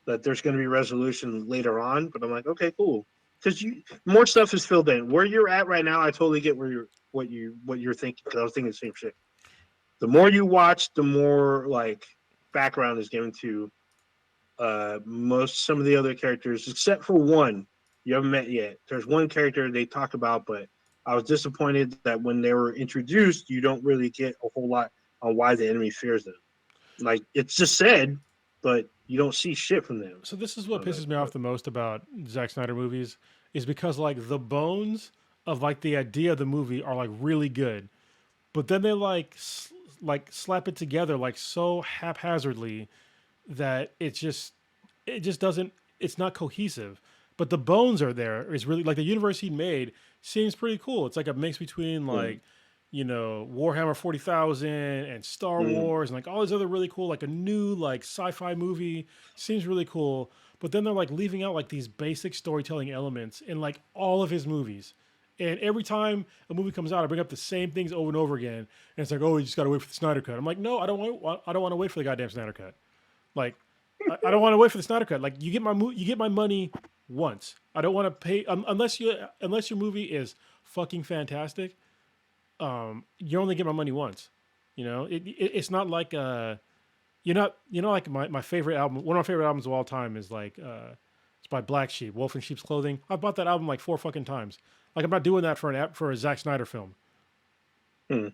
that there's going to be resolution later on. But I'm like, okay, cool, because more stuff is filled in. Where you're at right now, I totally get what you're thinking, because I was thinking the same shit. The more you watch, the more like background is given to some of the other characters, except for one you haven't met yet. There's one character they talk about, but I was disappointed that when they were introduced, you don't really get a whole lot on why the enemy fears them. Like, it's just said, but you don't see shit from them. So this is what pisses me off the most about Zack Snyder movies, is because like the bones of like the idea of the movie are like really good, but then they like slap it together like so haphazardly that it just doesn't, it's not cohesive. But the bones are there. Is really like the universe he made seems pretty cool. It's like a mix between like, Warhammer 40,000 and Star Wars and like all these other really cool, like a new like sci-fi movie. Seems really cool. But then they're like leaving out like these basic storytelling elements in like all of his movies. And every time a movie comes out, I bring up the same things over and over again. And it's like, oh, you just got to wait for the Snyder Cut. I'm like, no, I don't want to wait for the goddamn Snyder Cut. Like, I don't want to wait for the Snyder Cut. Like, you get my money once. I don't want to pay unless your movie is fucking fantastic. You only get my money once. It's not like like my favorite album. One of my favorite albums of all time is like it's by Black Sheep, Wolf in Sheep's Clothing. I bought that album like 4 fucking times. Like, I'm not doing that for a Zack Snyder film. I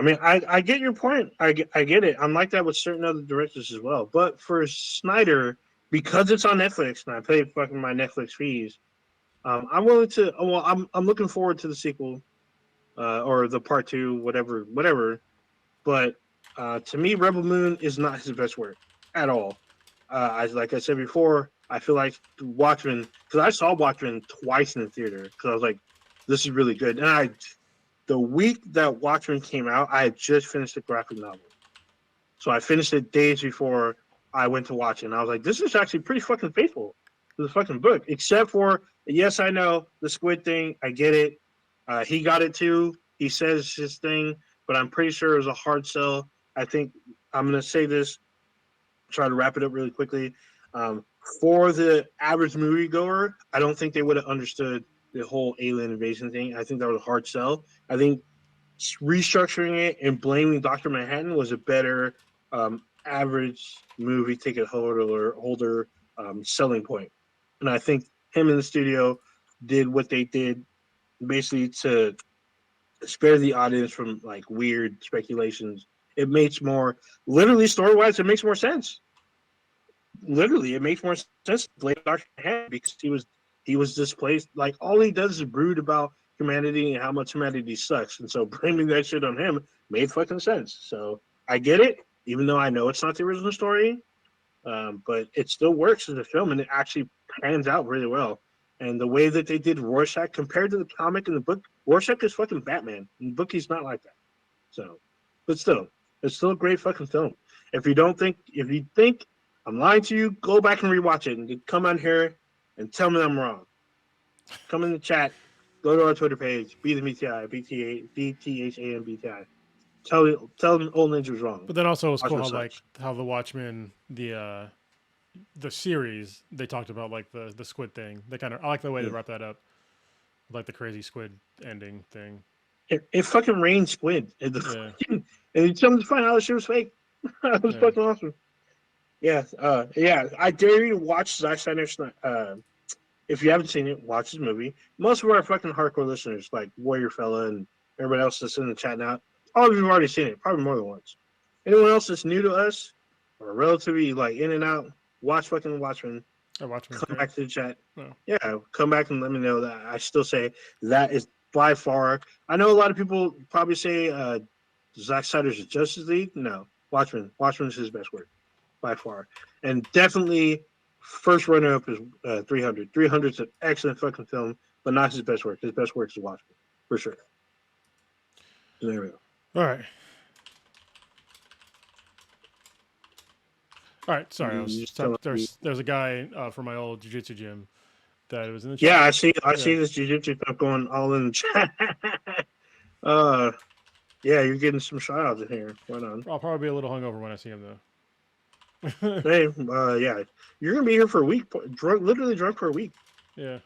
mean, I get your point. I get it. I'm like that with certain other directors as well. But for Snyder, because it's on Netflix and I pay fucking my Netflix fees, I'm willing to. Well, I'm looking forward to the sequel, or the part 2, whatever. But to me, Rebel Moon is not his best work at all. Like I said before, I feel like Watchmen, because I saw Watchmen twice in the theater, because I was like, this is really good. And the week that Watchmen came out, I had just finished the graphic novel. So I finished it days before I went to watch it. And I was like, this is actually pretty fucking faithful to the fucking book. Except for, yes, I know, the squid thing. I get it. He got it too. He says his thing. But I'm pretty sure it was a hard sell. I think I'm going to say this, try to wrap it up really quickly. For the average moviegoer, I don't think they would have understood the whole alien invasion thing. I think that was a hard sell. I think restructuring it and blaming Dr. Manhattan was a better average movie ticket holder selling point. And I think him in the studio did what they did basically to spare the audience from like weird speculations. It makes more, literally story wise, it makes more sense. Literally, it makes more sense to blame Dr. Manhattan because he was displaced. Like all he does is brood about humanity and how much humanity sucks. And so blaming that shit on him made fucking sense. So I get it, even though I know it's not the original story. But it still works as a film and it actually pans out really well. And the way that they did Rorschach compared to the comic and the book, Rorschach is fucking Batman. In the book, he's not like that. So, but still, it's still a great fucking film. If you think I'm lying to you, go back and rewatch it and come on here and tell me I'm wrong. Come in the chat. Go to our Twitter page, Be the BTI, BTHAMBTI. Tell them Old Ninja's wrong. But then also it was cool how the Watchmen, the series, they talked about like the squid thing. They I like the way they wrap that up, like the crazy squid ending thing. It fucking rained squid, and you tell them to find out the shit was fake. That was fucking awesome. Yeah, I dare you to watch Zack Snyder's. If you haven't seen it, watch his movie. Most of our fucking hardcore listeners, like Warrior Fella and everybody else that's in the chat now, all of you have already seen it, probably more than once. Anyone else that's new to us or relatively like in and out, watch fucking Watchmen. Come back to the chat. Oh. Yeah, come back and let me know that. I still say that is by far. I know a lot of people probably say Zack Snyder's Justice League. No, Watchmen. Watchmen is his best work by far, and definitely first runner up is 300. 300 is an excellent fucking film, but not his best work. His best work is Watchmen for sure. So there we go. All right. All right, sorry. There's a guy from my old jiu-jitsu gym that was in the chat. Yeah, I see this jiu-jitsu stuff going all in the chat. Yeah, you're getting some shout-outs in here. Right on. I'll probably be a little hungover when I see him, though. Hey, yeah. You're going to be here for a week. Literally drunk for a week. Yeah.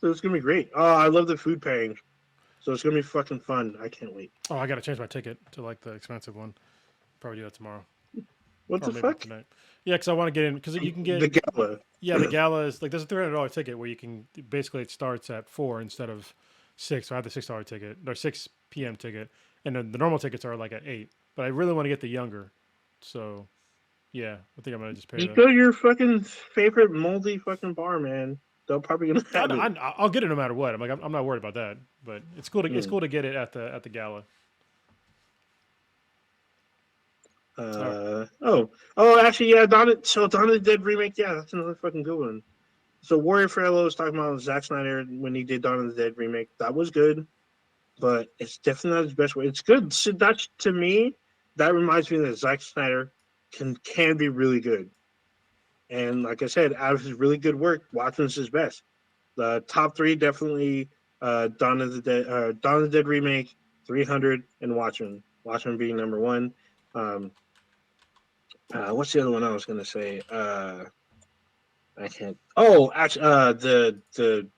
So it's going to be great. Oh, I love the food pairing. So it's going to be fucking fun. I can't wait. Oh, I got to change my ticket to like the expensive one. Probably do that tomorrow. What the fuck? Tonight. Yeah, because I want to get in because you can get the gala. Yeah, the gala is like there's a $300 ticket where you can basically it starts at 4 instead of 6. So I have the $6 ticket or 6 p.m. ticket, and then the normal tickets are like at 8. But I really want to get the younger, so yeah, I think I'm gonna just pay. Just go to your fucking favorite moldy fucking bar, man. They'll probably gonna have it. I'll get it no matter what. I'm not worried about that, but it's cool to it's cool to get it at the gala. Actually, yeah, Dawn of the Dead remake, yeah, that's another fucking good one. So Warrior Fellow was talking about Zack Snyder when he did Dawn of the Dead remake. That was good, but it's definitely not his best way. It's good. So that's, to me, that reminds me that Zack Snyder can be really good. And like I said, out of his really good work, Watchmen's his best. The top 3 definitely Dawn of the Dead remake, 300, and Watchmen. Watchmen being number 1. What's the other one I was gonna say? I can't. Oh, actually, the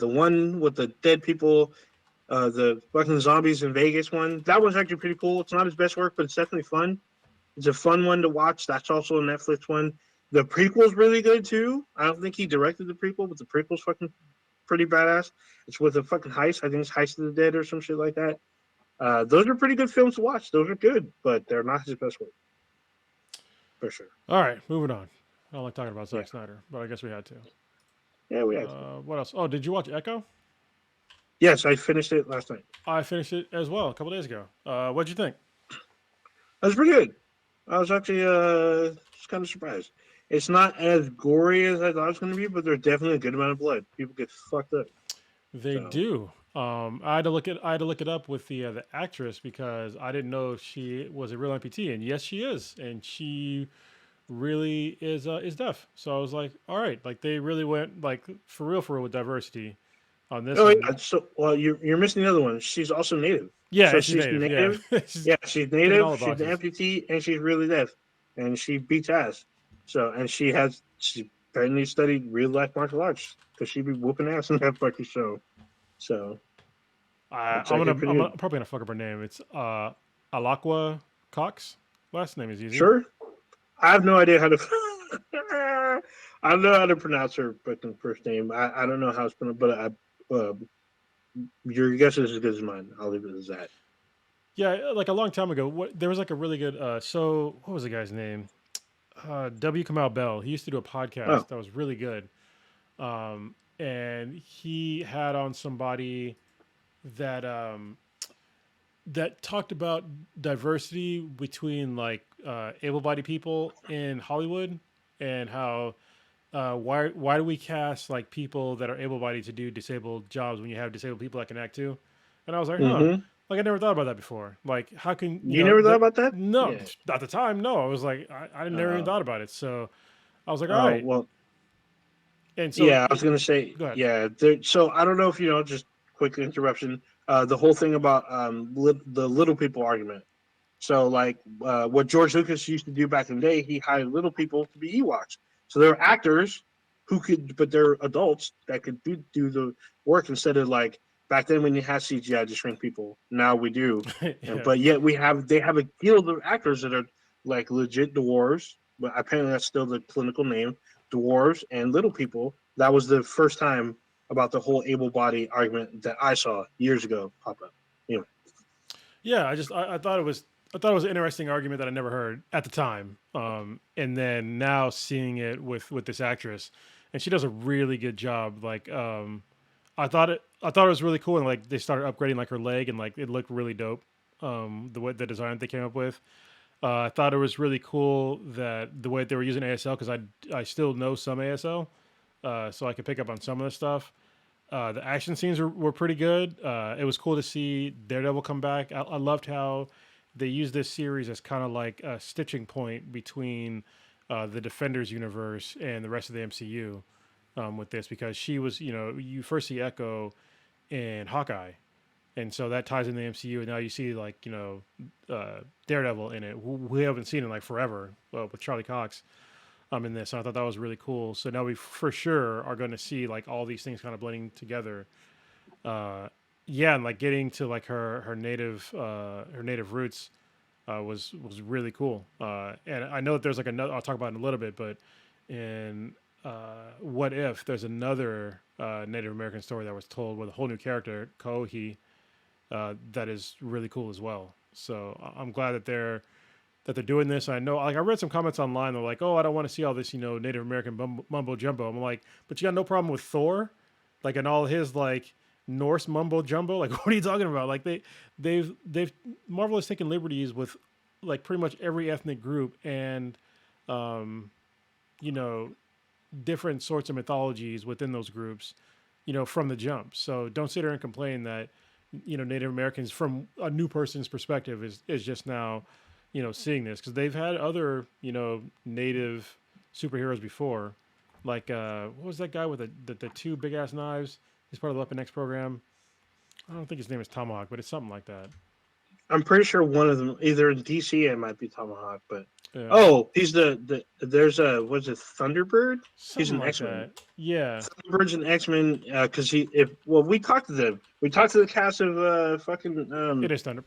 one with the dead people, the fucking zombies in Vegas one. That one's actually pretty cool. It's not his best work, but it's definitely fun. It's a fun one to watch. That's also a Netflix one. The prequel's really good too. I don't think he directed the prequel, but the prequel's fucking pretty badass. It's with a fucking heist. I think it's Heist of the Dead or some shit like that. Those are pretty good films to watch. Those are good, but they're not his best work. For sure. All right, moving on. I don't like talking about Zack Snyder, but I guess we had to. Yeah, we had to. What else? Oh, did you watch Echo? Yes, I finished it last night. I finished it as well a couple days ago. What'd you think? That was pretty good. I was actually just kind of surprised. It's not as gory as I thought it was going to be, but there's definitely a good amount of blood. People get fucked up. They do. I had to look it up with the actress because I didn't know if she was a real amputee, and yes, she is, and she really is deaf. So I was like, all right, like they really went like for real with diversity on this Oh one. yeah. So well, you're missing the other one. She's also native. Yeah, So and she's she's native. Yeah, native. she's Yeah, she's ticking all native. the She's an boxes. amputee, and she's really deaf, and she beats ass. So and she apparently studied real life martial arts because she be whooping ass in that fucking show. So it's I'm actually gonna pretty I'm gonna, good. probably gonna fuck up her name. It's Alakwa Cox. Last name is easy. Sure. I have no idea how to. I don't know how to pronounce her fucking first name. I don't know how it's pronounced, but your guess is as good as mine. I'll leave it as that. Yeah, like a long time ago, there was like a really good. So what was the guy's name? W. Kamau Bell. He used to do a Oh, podcast that was really good. And he had on somebody that that talked about diversity between like able-bodied people in Hollywood and how why do we cast like people that are able-bodied to do disabled jobs when you have disabled people that can act too? And I was like, huh, mm-hmm. like I never thought about that before. Like, how can You never thought about that? no, Yeah. at the time, no. I was like, I never even Uh, thought about it. So I was like, all oh right. well, And so, yeah. I was gonna say, go ahead. yeah. So I don't know if you know. Just quick interruption. The whole thing about the little people argument. So like what George Lucas used to do back in the day, he hired little people to be Ewoks. So they're actors who could, but they're adults that could do the work instead of like back then when you had CGI to shrink people. Now we do, and Yeah. but yet they have a guild of actors that are like legit dwarves. But apparently that's still the clinical name, dwarves and little people. That was the first time about the whole able body argument that I saw years ago pop up. Anyway. Yeah, I thought it was an interesting argument that I never heard at the time. And then now seeing it with this actress, and she does a really good job. Like, I thought it was really cool, and like they started upgrading like her leg, and like it looked really dope. The way the design that they came up with, I thought it was really cool that the way they were using ASL because I still know some ASL, so I could pick up on some of the stuff. The action scenes were pretty good. It was cool to see Daredevil come back. I loved how they used this series as kind of like a stitching point between the Defenders universe and the rest of the MCU with this because she was, you first see Echo in Hawkeye, and so that ties in the MCU. And now you see like Daredevil in it. We haven't seen it like forever with Charlie Cox in this. And I thought that was really cool. So now we for sure are going to see like all these things kind of blending together. Yeah, and like getting to like her native roots was really cool. And I know that there's like another. I'll talk about it in a little bit, but in What If there's another Native American story that was told with a whole new character, Kahhori, that is really cool as well. So I'm glad that they're doing this. I know, like, I read some comments online. They're like, "Oh, I don't want to see all this, Native American mumbo jumbo." I'm like, "But you got no problem with Thor, like, and all his like Norse mumbo jumbo? Like, what are you talking about? Like, they've Marvel has taken liberties with like pretty much every ethnic group and um, you know, different sorts of mythologies within those groups, from the jump. So don't sit there and complain that Native Americans from a new person's perspective is just now seeing this because they've had other, native superheroes before. Like, what was that guy with the two big ass knives? He's part of the Weapon X program. I don't think his name is Tomahawk, but it's something like that. I'm pretty sure one of them, either in DC, it might be Tomahawk, but Yeah, oh, he's there's a what's it Thunderbird? He's something an like X Men. that. Yeah, Thunderbird's an X Men because we talked to them, we talked to the cast of fucking it is Thunder.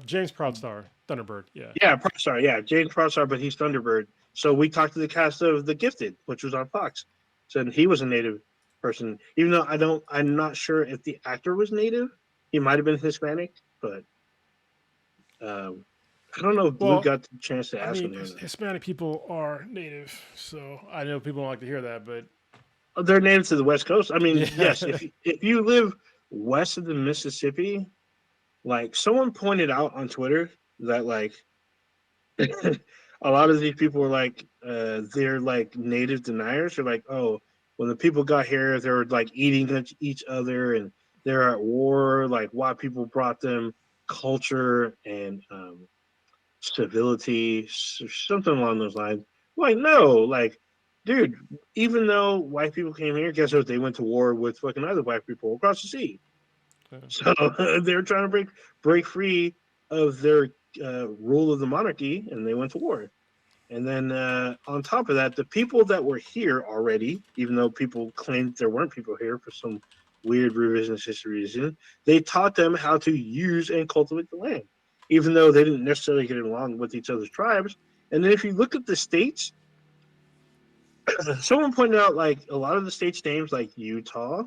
James Proudstar, Thunderbird. Yeah. Sorry, yeah, James Proudstar, but he's Thunderbird. So we talked to the cast of The Gifted, which was on Fox. So he was a native person, even though I'm not sure if the actor was native. He might have been Hispanic, but I don't know if Blue Well, got the chance to I ask mean, him or not. Hispanic people are native, so I know people don't like to hear that, but Oh, they're native to the West Coast. I mean, yeah, yes, if you live west of the Mississippi, like someone pointed out on Twitter that like a lot of these people were like they're like native deniers. They're like, oh, when the people got here, they were like eating each other and they're at war. Like white people brought them culture and civility, something along those lines. Like no, like dude, even though white people came here, guess what? They went to war with fucking other white people across the sea. Yeah. So they're trying to break free of their rule of the monarchy, and they went to war. And then on top of that, the people that were here already, even though people claimed there weren't people here for some weird revisionist history reason, they taught them how to use and cultivate the land, even though they didn't necessarily get along with each other's tribes. And then if you look at the states, someone pointed out like a lot of the states' names, like Utah,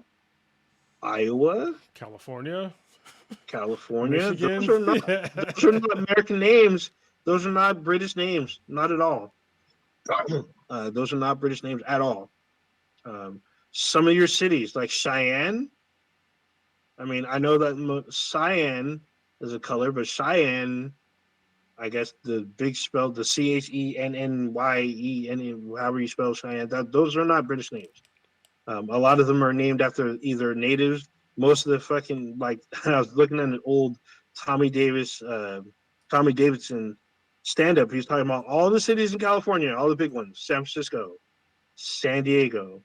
Iowa, California, California, Michigan. those are not American names. Those are not British names, not at all. Those are not British names at all. Some of your cities, like Cheyenne, I mean, I know that cyan is a color, but Cheyenne, I guess the big spell, the Chennye, however you spell Cheyenne, those are not British names. A lot of them are named after either natives. Most of the fucking, like, I was looking at an old Tommy Davidson stand up. He's talking about all the cities in California, all the big ones: San Francisco, San Diego,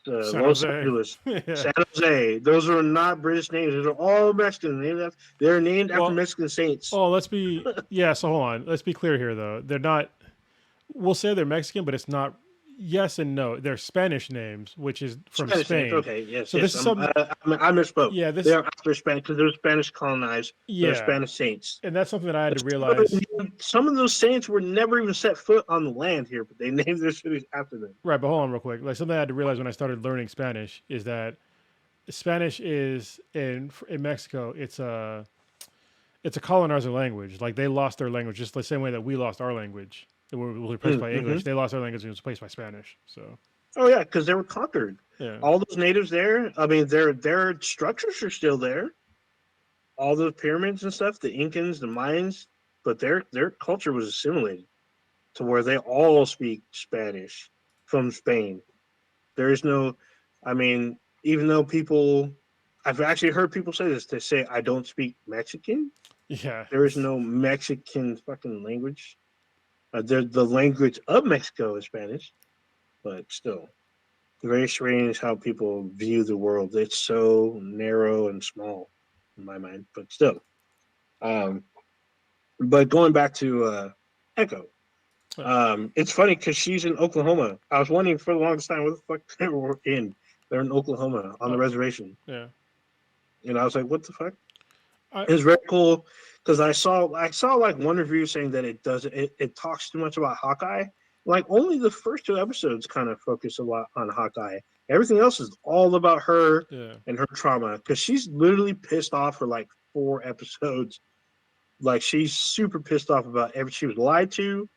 Los Angeles, Yeah. San Jose. Those are not British names. Those are all Mexican. They're named after Mexican saints. Oh, let's be so hold on. Let's be clear here, though. They're not. We'll say they're Mexican, but it's not. Yes and no. They're Spanish names, which is from Spain. Names. Okay, yes. So this is something. I misspoke. Yeah, they're after Spanish because they're Spanish colonized. Yeah, they're Spanish saints, and that's something that I had to realize. Some of those saints were never even set foot on the land here, but they named their cities after them. Right, but hold on real quick. Like something I had to realize when I started learning Spanish is that Spanish is in Mexico. It's a colonizer language. Like they lost their language just the same way that we lost our language. They were replaced by English. They lost their language and was replaced by Spanish. So. Oh yeah, because they were conquered. Yeah. All those natives there. I mean, their structures are still there. All those pyramids and stuff. The Incans, the Mayans, but their culture was assimilated to where they all speak Spanish from Spain. There is no. I mean, even though I've actually heard people say this. They say I don't speak Mexican. Yeah. There is no Mexican fucking language. The language of Mexico is Spanish, but still, very strange how people view the world. It's so narrow and small in my mind, but still. But going back to Echo, it's funny because she's in Oklahoma. I was wondering for the longest time where the fuck they were in. They're in Oklahoma on the reservation. Yeah. And I was like, what the fuck? It's very cool. Because I saw like one review saying that it talks too much about Hawkeye. Like only the first 2 episodes kind of focus a lot on Hawkeye. Everything else is all about her and her trauma. Because she's literally pissed off for like 4 episodes. Like she's super pissed off about she was lied to,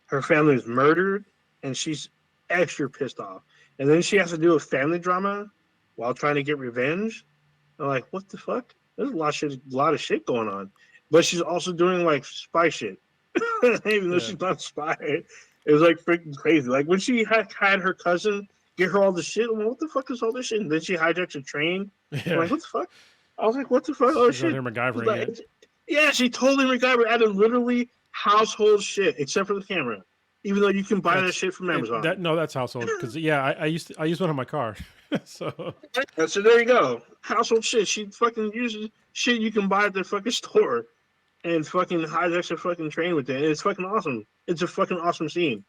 her family was murdered, and she's extra pissed off. And then she has to do a family drama while trying to get revenge. I'm like, what the fuck? There's a lot of shit going on. But she's also doing like spy shit. Even though she's not a spy. It was like freaking crazy. Like when she had her cousin get her all the shit, I'm like, what the fuck is all this shit? And then she hijacks a train. I'm like, what the fuck? I was like, what the fuck? Oh shit. MacGyvering yeah, she totally MacGyver added literally household shit, except for the camera. Even though you can buy that shit from Amazon. That's household. Because I used one on my car. So there you go. Household shit. She fucking uses shit you can buy at the fucking store and fucking hijacks a fucking train with it. It's fucking awesome. It's a fucking awesome scene.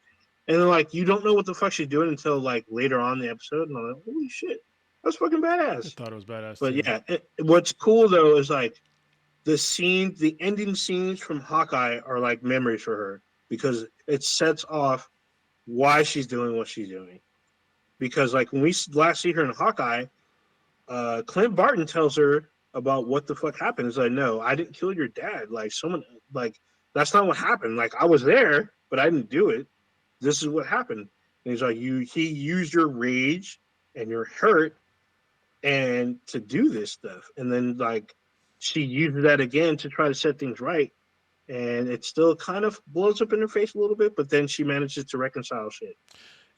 And then like you don't know what the fuck she's doing until like later on in the episode, and I'm like, holy shit, that's fucking badass. I thought it was badass. But yeah, what's cool though is like the ending scenes from Hawkeye are like memories for her because it sets off why she's doing what she's doing. Because like when we last see her in Hawkeye, Clint Barton tells her about what the fuck happened. He's like, no, I didn't kill your dad. Like someone, like that's not what happened. Like I was there, but I didn't do it. This is what happened. And he's like, he used your rage and your hurt and to do this stuff. And then like she uses that again to try to set things right. And it still kind of blows up in her face a little bit, but then she manages to reconcile shit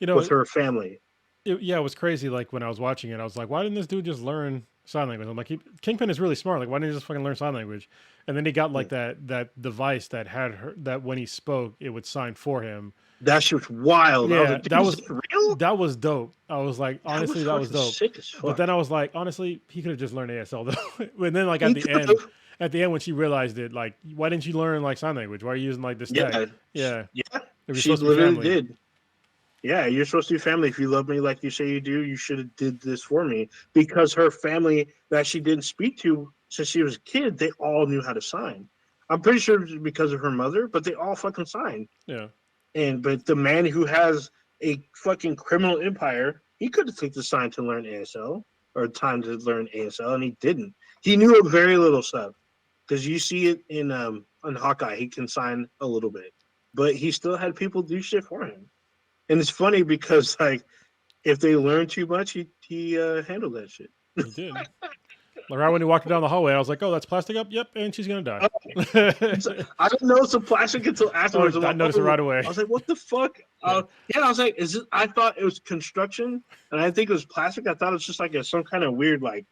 with her family. it was crazy. Like when I was watching it, I was like, why didn't this dude just learn sign language? I'm like, Kingpin is really smart. Like, why didn't he just fucking learn sign language? And then he got like that device that had her that when he spoke, it would sign for him. That shit was wild. I was Yeah, like, dude, is this real? that was dope. I was like, That was honestly, that was fucking dope. sick as But fuck. then I was like, honestly, he could have just learned ASL though. And then like He could've. at the end when she realized it, like, why didn't you learn like sign language? Why are you using like this tech? Yeah, Yeah, yeah. if you're She supposed to be literally family. did. Yeah, you're supposed to be family. If you love me like you say you do, you should have did this for me. Because her family that she didn't speak to since she was a kid, they all knew how to sign. I'm pretty sure it was because of her mother, but they all fucking signed. Yeah. But the man who has a fucking criminal empire, he could have taken the time to learn ASL or time to learn ASL, and he didn't. He knew a very little stuff because you see it in Hawkeye. He can sign a little bit, but he still had people do shit for him. And it's funny because like if they learn too much, he handled that shit. He did. Like right when he walked down the hallway, I was like, "Oh, that's plastic up. Yep, and she's gonna die." I didn't know it's a plastic until afterwards. I noticed it right away. I was like, "What the fuck?" I was like, "Is it?" I thought it was construction, and I think it was plastic. I thought it was just like some kind of weird like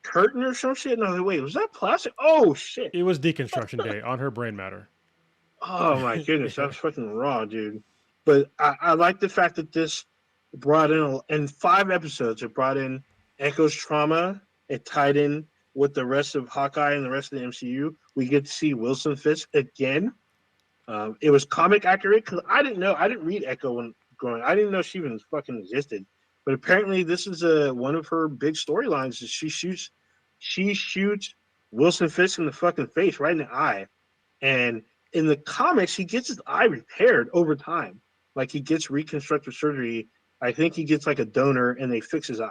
curtain or some shit. And I was like, "Wait, was that plastic?" Oh shit! It was deconstruction day on her brain matter. Oh my goodness, that's fucking raw, dude. But I like the fact that this brought in 5 episodes. It brought in Echo's trauma. It tied in with the rest of Hawkeye and the rest of the MCU. We get to see Wilson Fisk again. It was comic accurate because I didn't know. I didn't read Echo when growing. I didn't know she even fucking existed. But apparently, this is one of her big storylines. Is she shoots Wilson Fisk in the fucking face, right in the eye, and in the comics, he gets his eye repaired over time. Like he gets reconstructive surgery. I think he gets like a donor, and they fix his eye.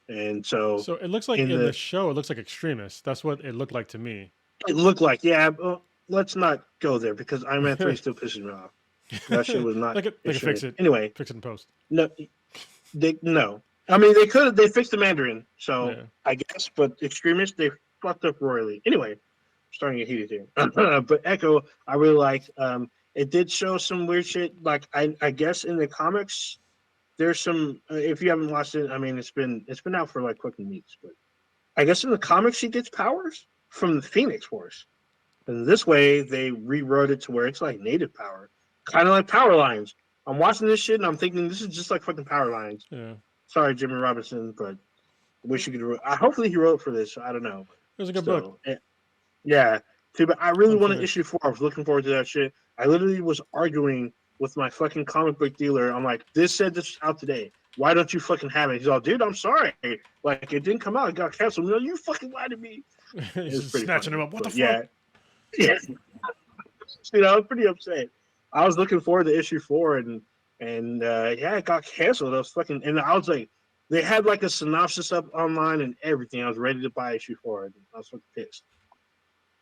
And so it looks like in the show, it looks like Extremis. That's what it looked like to me. It looked like, yeah. Let's not go there because Iron Man 3 still pisses me off. That shit was not. They could fix it anyway. Fix it in post. No. I mean, they could. They fixed the Mandarin, so yeah. I guess. But Extremists, they fucked up royally. Anyway, I'm starting to get heated here. But Echo, I really liked. It did show some weird shit. Like I guess in the comics, there's some. If you haven't watched it, I mean, it's been out for like fucking weeks. But I guess in the comics, she gets powers from the Phoenix Force, and this way they rewrote it to where it's like native power, kind of like power lines. I'm watching this shit and I'm thinking this is just like fucking power lines. Yeah. Sorry, Jimmy Robinson, but I wish you could. Hopefully he wrote for this. I don't know. It was a good book. Yeah. But I really wanted issue 4. I was looking forward to that shit. I literally was arguing with my fucking comic book dealer. I'm like, this said this is out today. Why don't you fucking have it? He's all, dude, I'm sorry. Like, it didn't come out. It got canceled. No, you fucking lied to me. He's snatching him up. What the fuck? Yeah. Dude, I was pretty upset. I was looking forward to issue 4, and it got canceled. I was fucking, and I was like, they had like a synopsis up online and everything. I was ready to buy issue 4, and I was fucking pissed.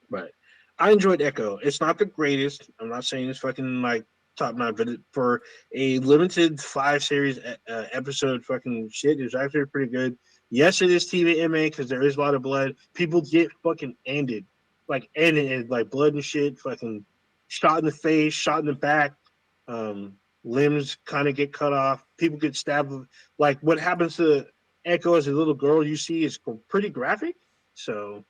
But I enjoyed Echo. It's not the greatest. I'm not saying it's fucking like top 9, but for a limited 5 series episode fucking shit, it's actually pretty good. Yes, it is TVMA because there is a lot of blood. People get fucking ended, like blood and shit, fucking shot in the face, shot in the back, limbs kind of get cut off. People get stabbed. Like what happens to Echo as a little girl, you see, is pretty graphic. So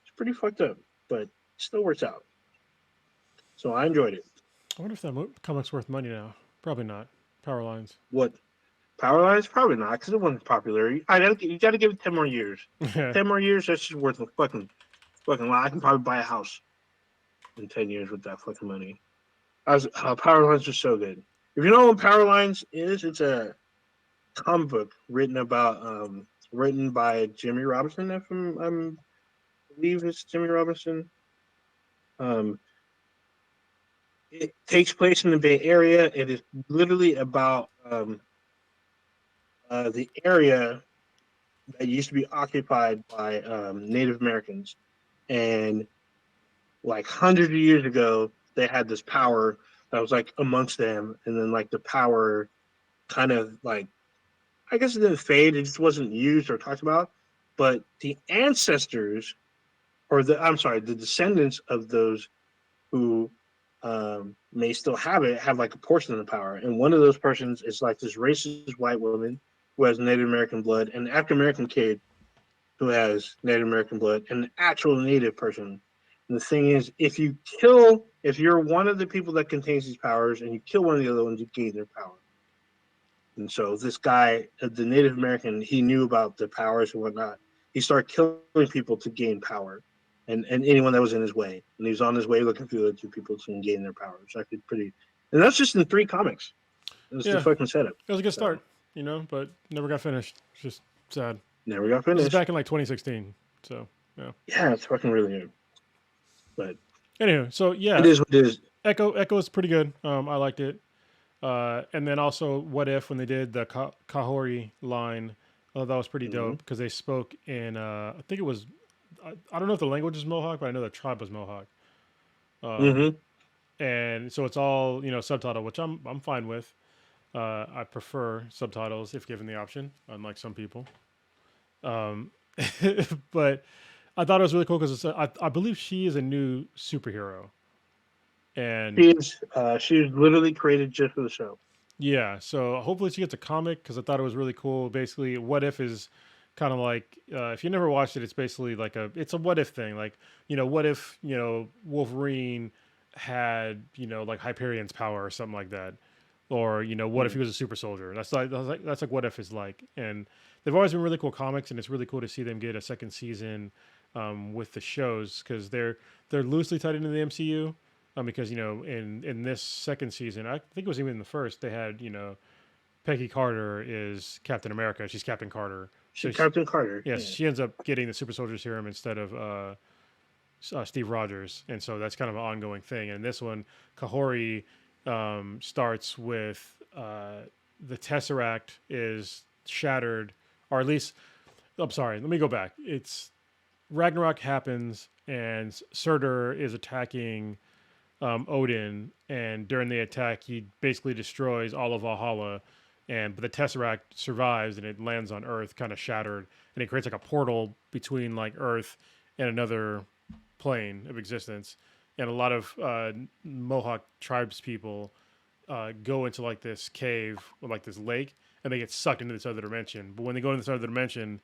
it's pretty fucked up, but it still works out. So I enjoyed it. I wonder if that comic's worth money now. Probably not. Power Lines. What? Power Lines? Probably not, because it wasn't popular. You got to give it 10 more years. 10 more years, that's just worth a fucking lot. I can probably buy a house in 10 years with that fucking money. Power Lines are so good. If you know what Power Lines is, it's a comic book written by Jimmy Robinson. If I believe it's Jimmy Robinson. It takes place in the Bay Area. It is literally about the area that used to be occupied by Native Americans, and like hundreds of years ago, they had this power that was like amongst them, and then like the power kind of like, I guess it didn't fade, it just wasn't used or talked about, but the ancestors, or the descendants of those who may still have like a portion of the power. And one of those persons is like this racist white woman who has Native American blood, and an African American kid who has Native American blood, and an actual Native person. And the thing is, if you're one of the people that contains these powers and you kill one of the other ones, you gain their power. And so this guy, the Native American, he knew about the powers and whatnot. He started killing people to gain power, and anyone that was in his way. And he was on his way looking for the other two people to gain their power. It's actually pretty. And that's just in 3 comics. That's the fucking setup. It was a good start, but never got finished. It's just sad. Never got finished. This is back in like 2016. So yeah. Yeah, it's fucking really good. But anyway, so yeah, it is what it is. Echo is pretty good. I liked it. And then also, What If, when they did the Kahhori line, that was pretty dope because they spoke in, I think it was, I don't know if the language is Mohawk, but I know the tribe was Mohawk. And so it's all, subtitle, which I'm fine with. I prefer subtitles if given the option, unlike some people. But I thought it was really cool because I believe she is a new superhero. And she's literally created just for the show. Yeah, so hopefully she gets a comic because I thought it was really cool. Basically, What If is kind of like if you never watched it, it's basically like it's a what if thing. Like what if Wolverine had like Hyperion's power or something like that, or what if he was a super soldier? That's like What If is like, and they've always been really cool comics, and it's really cool to see them get a second season with the shows because they're loosely tied into the MCU. Because in this second season, I think it was even in the first, they had Peggy Carter is Captain America. She's Captain Carter. She's Captain Carter. Yes, she ends up getting the Super Soldier Serum instead of Steve Rogers, and so that's kind of an ongoing thing. And this one, Kahhori starts with the Tesseract is shattered, or at least, I'm sorry, let me go back. It's Ragnarok happens, and Surtur is attacking Odin, and during the attack, he basically destroys all of Valhalla, but the Tesseract survives and it lands on Earth, kind of shattered, and it creates like a portal between like Earth and another plane of existence. And a lot of Mohawk tribes people go into like this cave or like this lake, and they get sucked into this other dimension. But when they go into this other dimension,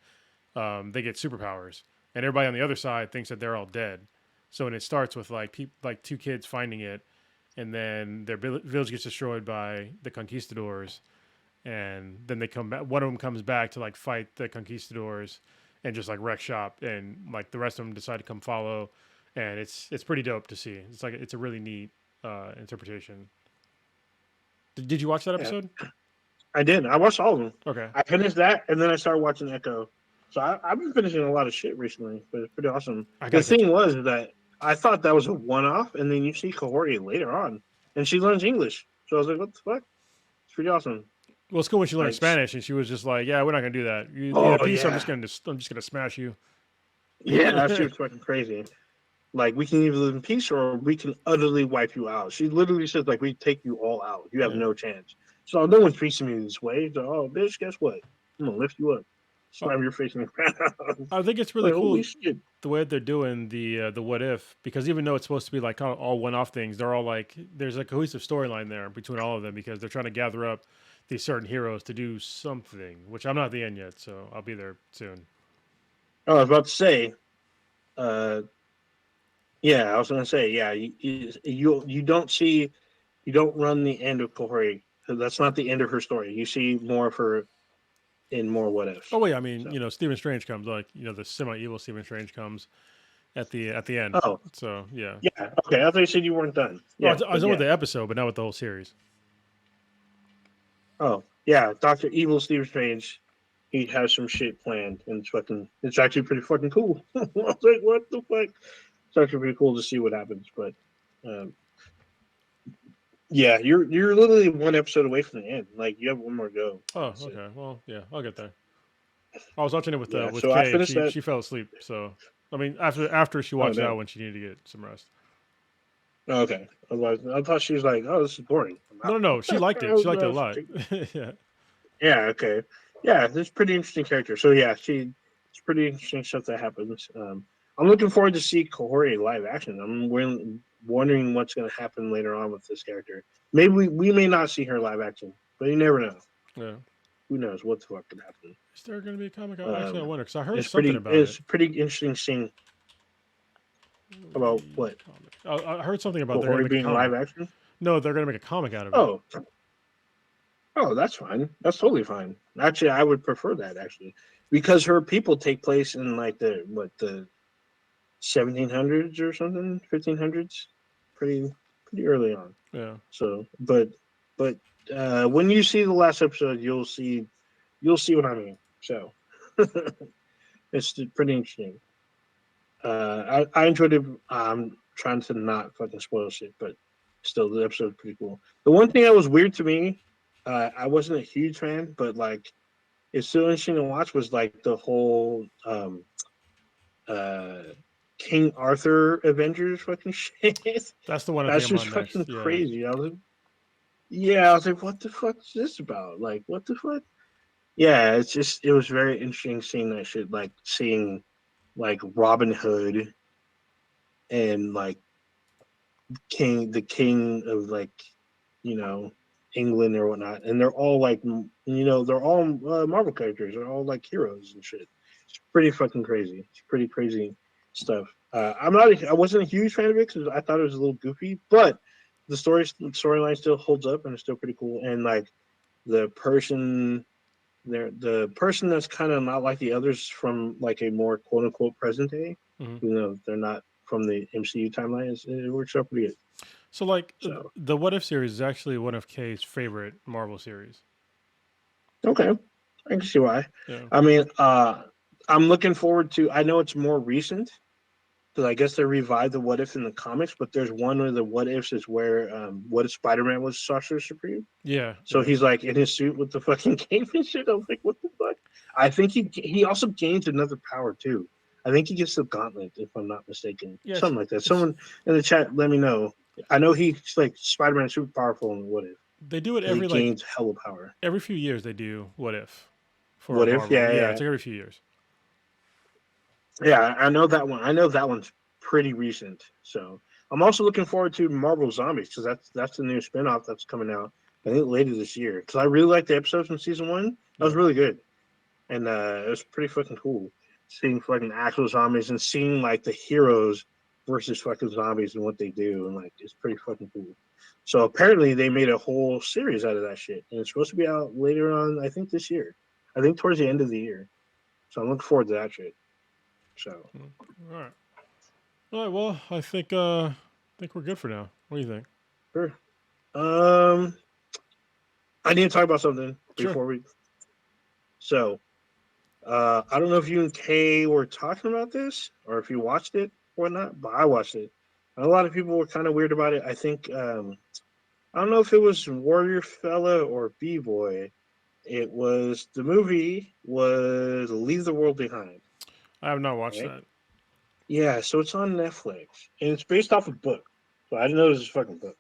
they get superpowers, and everybody on the other side thinks that they're all dead. So when it starts with like 2 kids finding it, and then their village gets destroyed by the conquistadors, and then they come back. One of them comes back to like fight the conquistadors and just like wreck shop, and like the rest of them decide to come follow, and it's pretty dope to see. It's a really neat interpretation. Did you watch that episode? Yeah. I did. I watched all of them. Okay. I finished that, and then I started watching Echo. So I've been finishing a lot of shit recently, but it's pretty awesome. The thing was that I thought that was a one-off, and then you see Kahhori later on, and she learns English. So I was like, what the fuck? It's pretty awesome. Well, it's cool when she learned Spanish, and she was just like, yeah, we're not going to do that. I'm just going to smash you. Yeah, that shit was fucking crazy. Like, we can either live in peace or we can utterly wipe you out. She literally says, like, we take you all out. You have no chance. So no one's treating me this way. So, oh, bitch, guess what? I'm going to lift you up. Slam your face in the ground. I think it's really cool the way that they're doing the What If, because even though it's supposed to be like kind of all one-off things, they're all like there's a cohesive storyline there between all of them because they're trying to gather up these certain heroes to do something, which I'm not at the end yet, so I'll be there soon. Oh, I was about to say, yeah, I was going to say, yeah, you don't run the end of Kahhori. That's not the end of her story. You see more of her in more What Ifs. Oh wait, I mean, Stephen Strange comes, like, the semi-evil Stephen Strange comes at the end. Oh, so yeah. Yeah. Okay, I thought you said you weren't done. Yeah, I was done with the episode, but not with the whole series. Oh yeah, Dr. Evil Stephen Strange, he has some shit planned, and it's actually pretty fucking cool. I was like, what the fuck? It's actually pretty cool to see what happens, but yeah, you're literally one episode away from the end. Like, you have one more go. Oh, okay. Well, yeah, I'll get there. I was watching it with so Kay, and she fell asleep. So, I mean, after she watched out when she needed to get some rest. Okay. I thought she was like, oh, this is boring. No. She liked it. She liked it a lot. Yeah. Yeah, okay. Yeah, this is pretty interesting character. So, yeah, it's pretty interesting stuff that happens. I'm looking forward to see Kahhori live action. I'm wondering what's going to happen later on with this character. Maybe we may not see her live action, but you never know. Yeah. Who knows what the fuck could happen? Is there going to be a comic? Actually, I wonder because I heard it's something pretty, about it. It's pretty interesting seeing about what. I heard something about they're Kahhori going to make being a comic. live action. No, they're going to make a comic out of it. Oh, that's fine. That's totally fine. Actually, I would prefer that actually, because her people take place in like the 1700s or something, 1500s, pretty early on. Yeah. So, but when you see the last episode, you'll see what I mean. So, it's pretty interesting. I enjoyed it. I'm trying to not fucking spoil shit, but still, the episode's pretty cool. The one thing that was weird to me, I wasn't a huge fan, but like, it's still interesting to watch. Was like the whole King Arthur Avengers fucking shit. That's the one I That's think just I'm on fucking next. crazy. I was like, what the fuck is this about? Like, what the fuck? Yeah, it was very interesting seeing that shit. Like seeing like Robin Hood and like the king of like, England or whatnot, and they're all like, they're all Marvel characters. They're all like heroes and shit. It's pretty fucking crazy. It's pretty crazy stuff. I wasn't a huge fan of it because I thought it was a little goofy, but the storyline still holds up and it's still pretty cool. And like the person that's kind of not like the others from like a more quote unquote present day, they're not from the MCU timeline. It works out pretty good. So, like, the What If series is actually one of Kay's favorite Marvel series. Okay, I can see why. Yeah. I mean, I'm looking forward to. I know it's more recent because I guess they revived the What If in the comics, but there's one of the What Ifs is where what if Spider-Man was Sorcerer Supreme? Yeah. So he's like in his suit with the fucking cape and shit. I was like, what the fuck? I think he also gains another power too. I think he gets the gauntlet, if I'm not mistaken. Yes, something like that. Someone in the chat, let me know. I know he's like Spider-Man, super powerful in What If. They do it every he gains hella power. Every few years they do What If. For What If? Marvel. Yeah. It's like every few years. Yeah, I know that one. I know that one's pretty recent. So I'm also looking forward to Marvel Zombies because that's the new spinoff that's coming out. I think later this year. Because I really liked the episodes from season 1. That was really good, and it was pretty fucking cool seeing fucking actual zombies and seeing like the heroes versus fucking zombies and what they do, and like it's pretty fucking cool. So apparently they made a whole series out of that shit, and it's supposed to be out later on. I think this year. I think towards the end of the year. So I'm looking forward to that shit. So. All right. Well, I think we're good for now. What do you think? Sure. I need to talk about something before we. So, I don't know if you and Kay were talking about this or if you watched it or not, but I watched it. And a lot of people were kind of weird about it. I think I don't know if it was Warrior Fella or B-Boy. It was the movie was Leave the World Behind. I have not watched that. Yeah, so it's on Netflix and it's based off a book. So I didn't know it was a fucking book.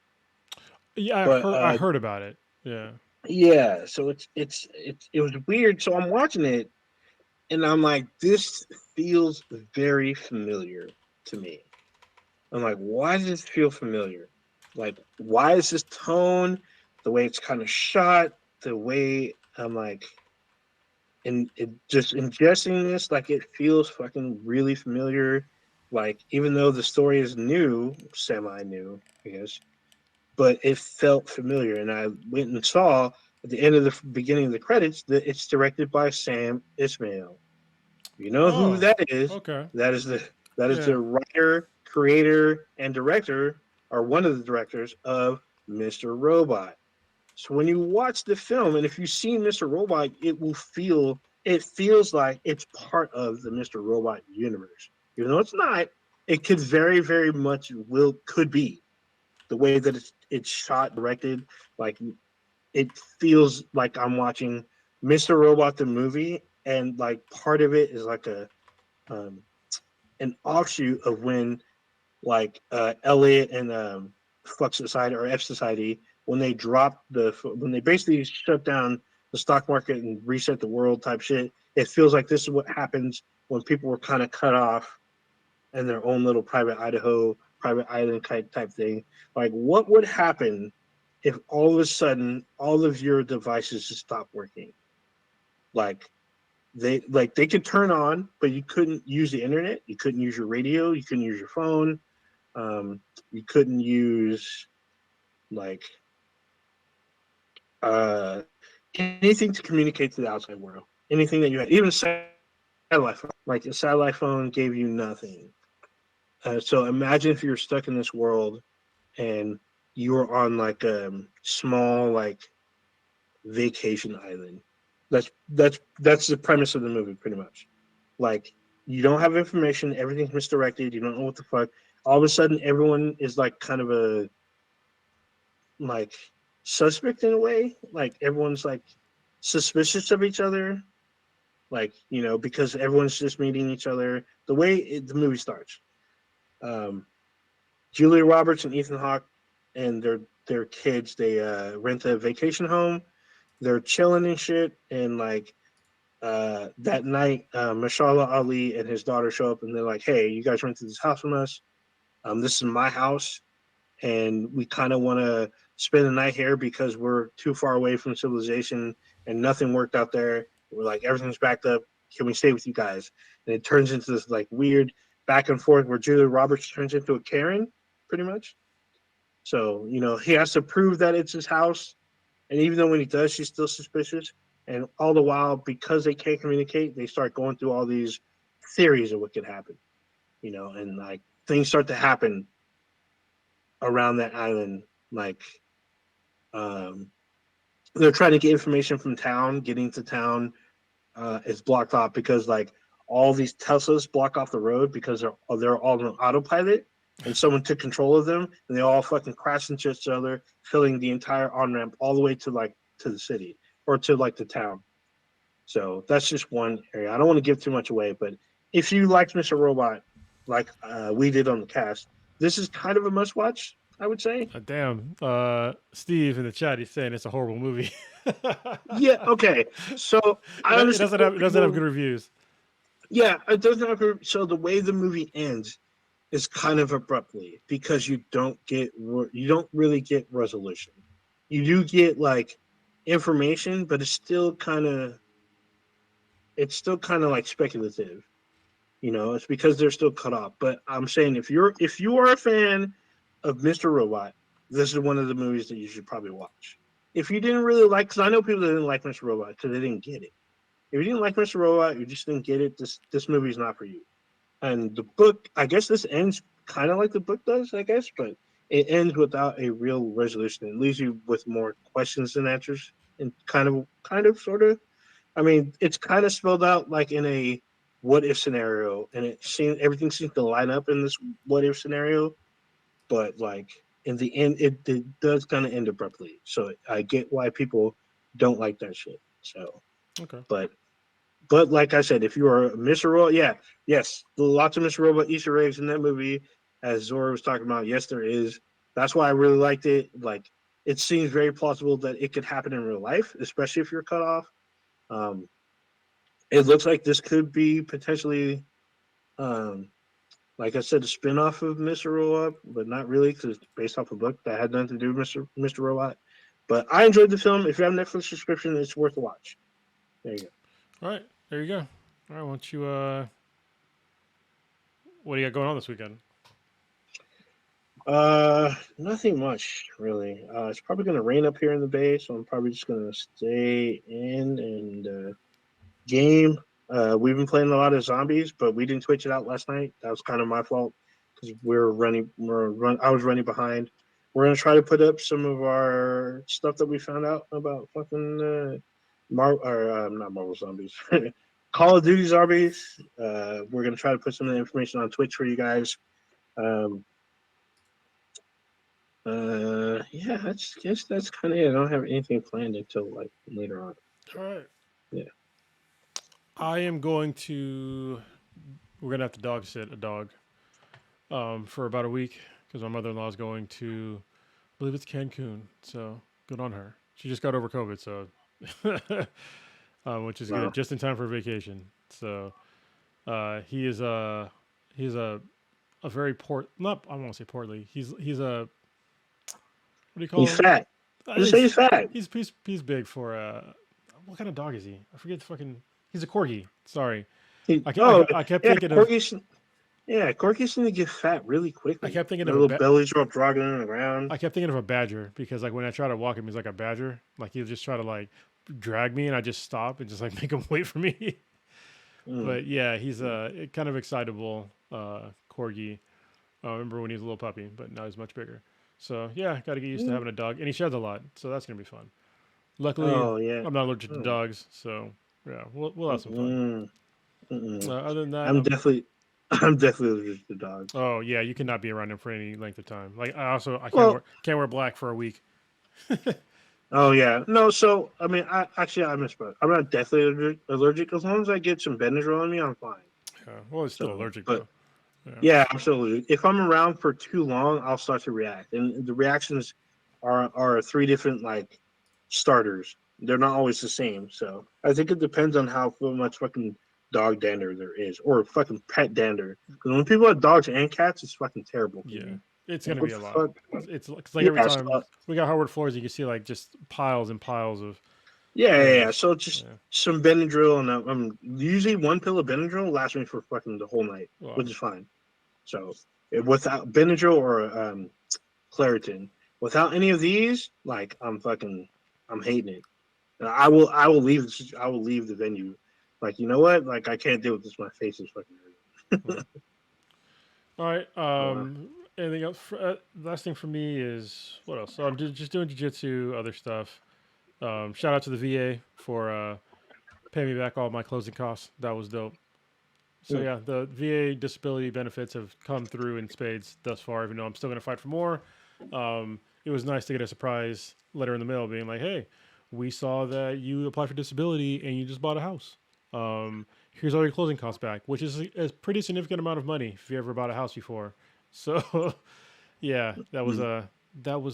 Yeah, I heard about it. Yeah. Yeah, so it was weird. So I'm watching it, and I'm like, this feels very familiar to me. I'm like, why does this feel familiar? Like, why is this tone, the way it's kind of shot, the way I'm like, and it just ingesting this, like it feels fucking really familiar. Like, even though the story is new, semi-new, I guess, but it felt familiar. And I went and saw at the end of the beginning of the credits that it's directed by Sam Ismail. You know who that is? Okay. That is the writer, creator, and director, or one of the directors of Mr. Robot. So when you watch the film, and if you've seen Mr. Robot, it feels like it's part of the Mr. Robot universe. Even though it's not, it could very, very much could be. The way that it's shot, directed, like it feels like I'm watching Mr. Robot the movie, and like part of it is like an offshoot of when like Elliot and Fuck Society or F Society when they basically shut down the stock market and reset the world type shit. It feels like this is what happens when people were kind of cut off in their own little private private island type thing. Like, what would happen if all of a sudden all of your devices just stopped working? Like they could turn on, but you couldn't use the internet. You couldn't use your radio. You couldn't use your phone. You couldn't use like uh, anything to communicate to the outside world. Anything that you had, even satellite phone. Like a satellite phone gave you nothing. So imagine if you're stuck in this world and you were on like a small like vacation island. That's the premise of the movie, pretty much. Like you don't have information, everything's misdirected, you don't know what the fuck. All of a sudden, everyone is like kind of a like suspect in a way. Like everyone's like suspicious of each other. Like because everyone's just meeting each other. The way the movie starts, um, Julia Roberts and Ethan Hawke and their kids they rent a vacation home. They're chilling and shit, and like that night, Mashallah Ali and his daughter show up, and they're like, "Hey, you guys rented this house from us. This is my house, and we kind of want to spend the night here because we're too far away from civilization, and nothing worked out there. We're like everything's backed up. Can we stay with you guys?" And it turns into this like weird back and forth where Julia Roberts turns into a Karen, pretty much. So he has to prove that it's his house, and even though when he does, she's still suspicious. And all the while, because they can't communicate, they start going through all these theories of what could happen, and like things start to happen around that island. Like, um, they're trying to get information from town. Getting to town is blocked off because like all these Teslas block off the road because they're all on autopilot, and someone took control of them, and they all fucking crash into each other, filling the entire on ramp all the way to the city or to like the town. So that's just one area. I don't want to give too much away, but if you liked Mr. Robot, like we did on the cast, this is kind of a must watch, I would say. Damn. Steve in the chat, he's saying it's a horrible movie. Yeah. Okay. So I It understand. doesn't have good reviews. Yeah, it doesn't have. So the way the movie ends is kind of abruptly because you don't really get resolution. You do get like information, but it's still kind of like speculative. It's because they're still cut off. But I'm saying if you are a fan of Mr. Robot, this is one of the movies that you should probably watch. If you didn't really like, because I know people that didn't like Mr. Robot because they didn't get it. If you didn't like Mr. Robot, you just didn't get it. This movie is not for you. And the book, I guess this ends kind of like the book does, I guess, but it ends without a real resolution. It leaves you with more questions than answers, and sort of. I mean, it's kind of spelled out like in a what if scenario, and everything seems to line up in this what if scenario, but like in the end, it does kind of end abruptly. So I get why people don't like that shit. So, Okay. But like I said, if you are a Mr. Robot, yes, lots of Mr. Robot Easter eggs in that movie, as Zora was talking about. Yes, there is. That's why I really liked it. Like, it seems very plausible that it could happen in real life, especially if you're cut off. Um, it looks like this could be potentially, um, like I said, a spinoff of Mr. Robot, but not really because it's based off a book that had nothing to do with Mr. Robot. But I enjoyed the film. If you have a Netflix subscription, it's worth a watch. There you go. All right. There you go. All right. Why don't you, what do you got going on this weekend? Nothing much really. It's probably gonna rain up here in the Bay, so I'm probably just gonna stay in and game. We've been playing a lot of zombies, but we didn't switch it out last night. That was kind of my fault because I was running behind. We're gonna try to put up some of our stuff that we found out about fucking not Marvel zombies, Call of Duty zombies. We're gonna try to put some of the information on Twitch for you guys. Um, yeah, that's kind of it. I don't have anything planned until like later on. All right. Yeah. I am going to, we're going to have to dog sit a dog for about a week because my mother-in-law is going to, I believe it's Cancun. So good on her. She just got over COVID, so, which is good, just in time for vacation. So he is a a very not I won't say portly. He's a what do you call He's him? fat. Just say he's fat. He's big for what kind of dog is he? I forget the fucking. He's a corgi. Sorry, I kept thinking corgis, corgis seem to get fat really quickly. I kept thinking their of little bellies are all dragging on the ground. I kept thinking of a badger because like when I try to walk him, he's like a badger. Like he'll just try to like drag me, and I just stop and just like make him wait for me. But yeah, he's a kind of excitable corgi. I remember when he was a little puppy, but now he's much bigger. So yeah, got to get used to having a dog, and he sheds a lot, so that's gonna be fun. Luckily, I'm not allergic to dogs, so yeah, we'll have some fun. Other than that, I'm definitely allergic to dogs. Oh yeah, you cannot be around him for any length of time. Like I can't wear black for a week. Oh yeah, no. So I mean, I misspoke. I'm not deathly allergic. As long as I get some Benadryl on me, I'm fine. Yeah, well, it's still allergic, but though. Yeah, I'm still allergic. If I'm around for too long, I'll start to react, and the reactions are 3 different like starters. They're not always the same. So I think it depends on how much fucking dog dander there is, or fucking pet dander. Because when people have dogs and cats, it's fucking terrible. Yeah. It's gonna be a lot. It's like every time we got hardwood floors, you can see like just piles and piles of. Yeah. So just some Benadryl, and usually 1 pill of Benadryl lasts me for fucking the whole night, which is fine. So without Benadryl or Claritin, without any of these, like I'm hating it. I will leave the venue. Like, you know what? Like I can't deal with this. My face is fucking hurting. All right. Anything else? Last thing for me is what else? So I'm just doing jiu-jitsu, other stuff. Shout out to the VA for paying me back all my closing costs. That was dope. So yeah, the VA disability benefits have come through in spades thus far, even though I'm still going to fight for more. It was nice to get a surprise letter in the mail being like, hey, we saw that you applied for disability and you just bought a house. Here's all your closing costs back, which is a pretty significant amount of money if you ever bought a house before. So yeah, that was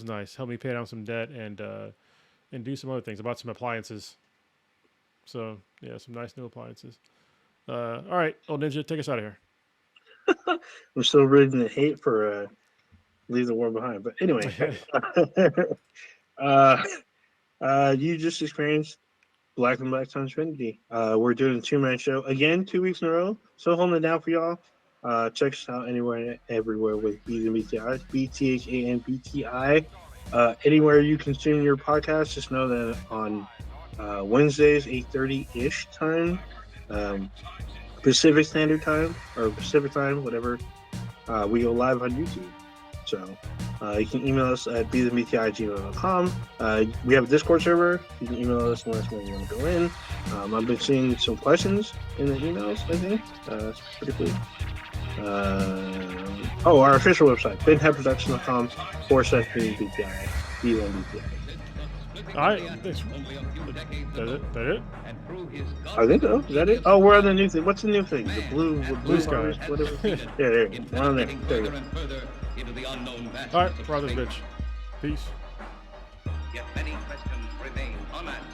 nice. Helped me pay down some debt and do some other things. I bought some appliances. So yeah, some nice new appliances. All right, old ninja, take us out of here. I'm still reading the hate for Leave the War Behind. But anyway, you just experienced Black and Black Times Trinity. We're doing a 2-man show again, 2 weeks in a row. So holding it down for y'all. Check us out anywhere, everywhere with B's and BTIs, BTHANBTI. Anywhere you consume your podcast, just know that on Wednesdays, 8:30-ish time, Pacific Standard Time, or Pacific Time, whatever, we go live on YouTube. So you can email us at bthenbti@gmail.com. We have a Discord server. You can email us and let us know you want to go in. I've been seeing some questions in the emails, I think. It's pretty cool. Our official website, benheadproduction.com/bthenbti. All right. That it? I think so. Is that it? Oh, we're on the new thing. What's the new thing? The blue sky. Whatever. Yeah, there you go. We're on there. There you go. All right, brother bitch. Peace. Yet many questions remain unanswered.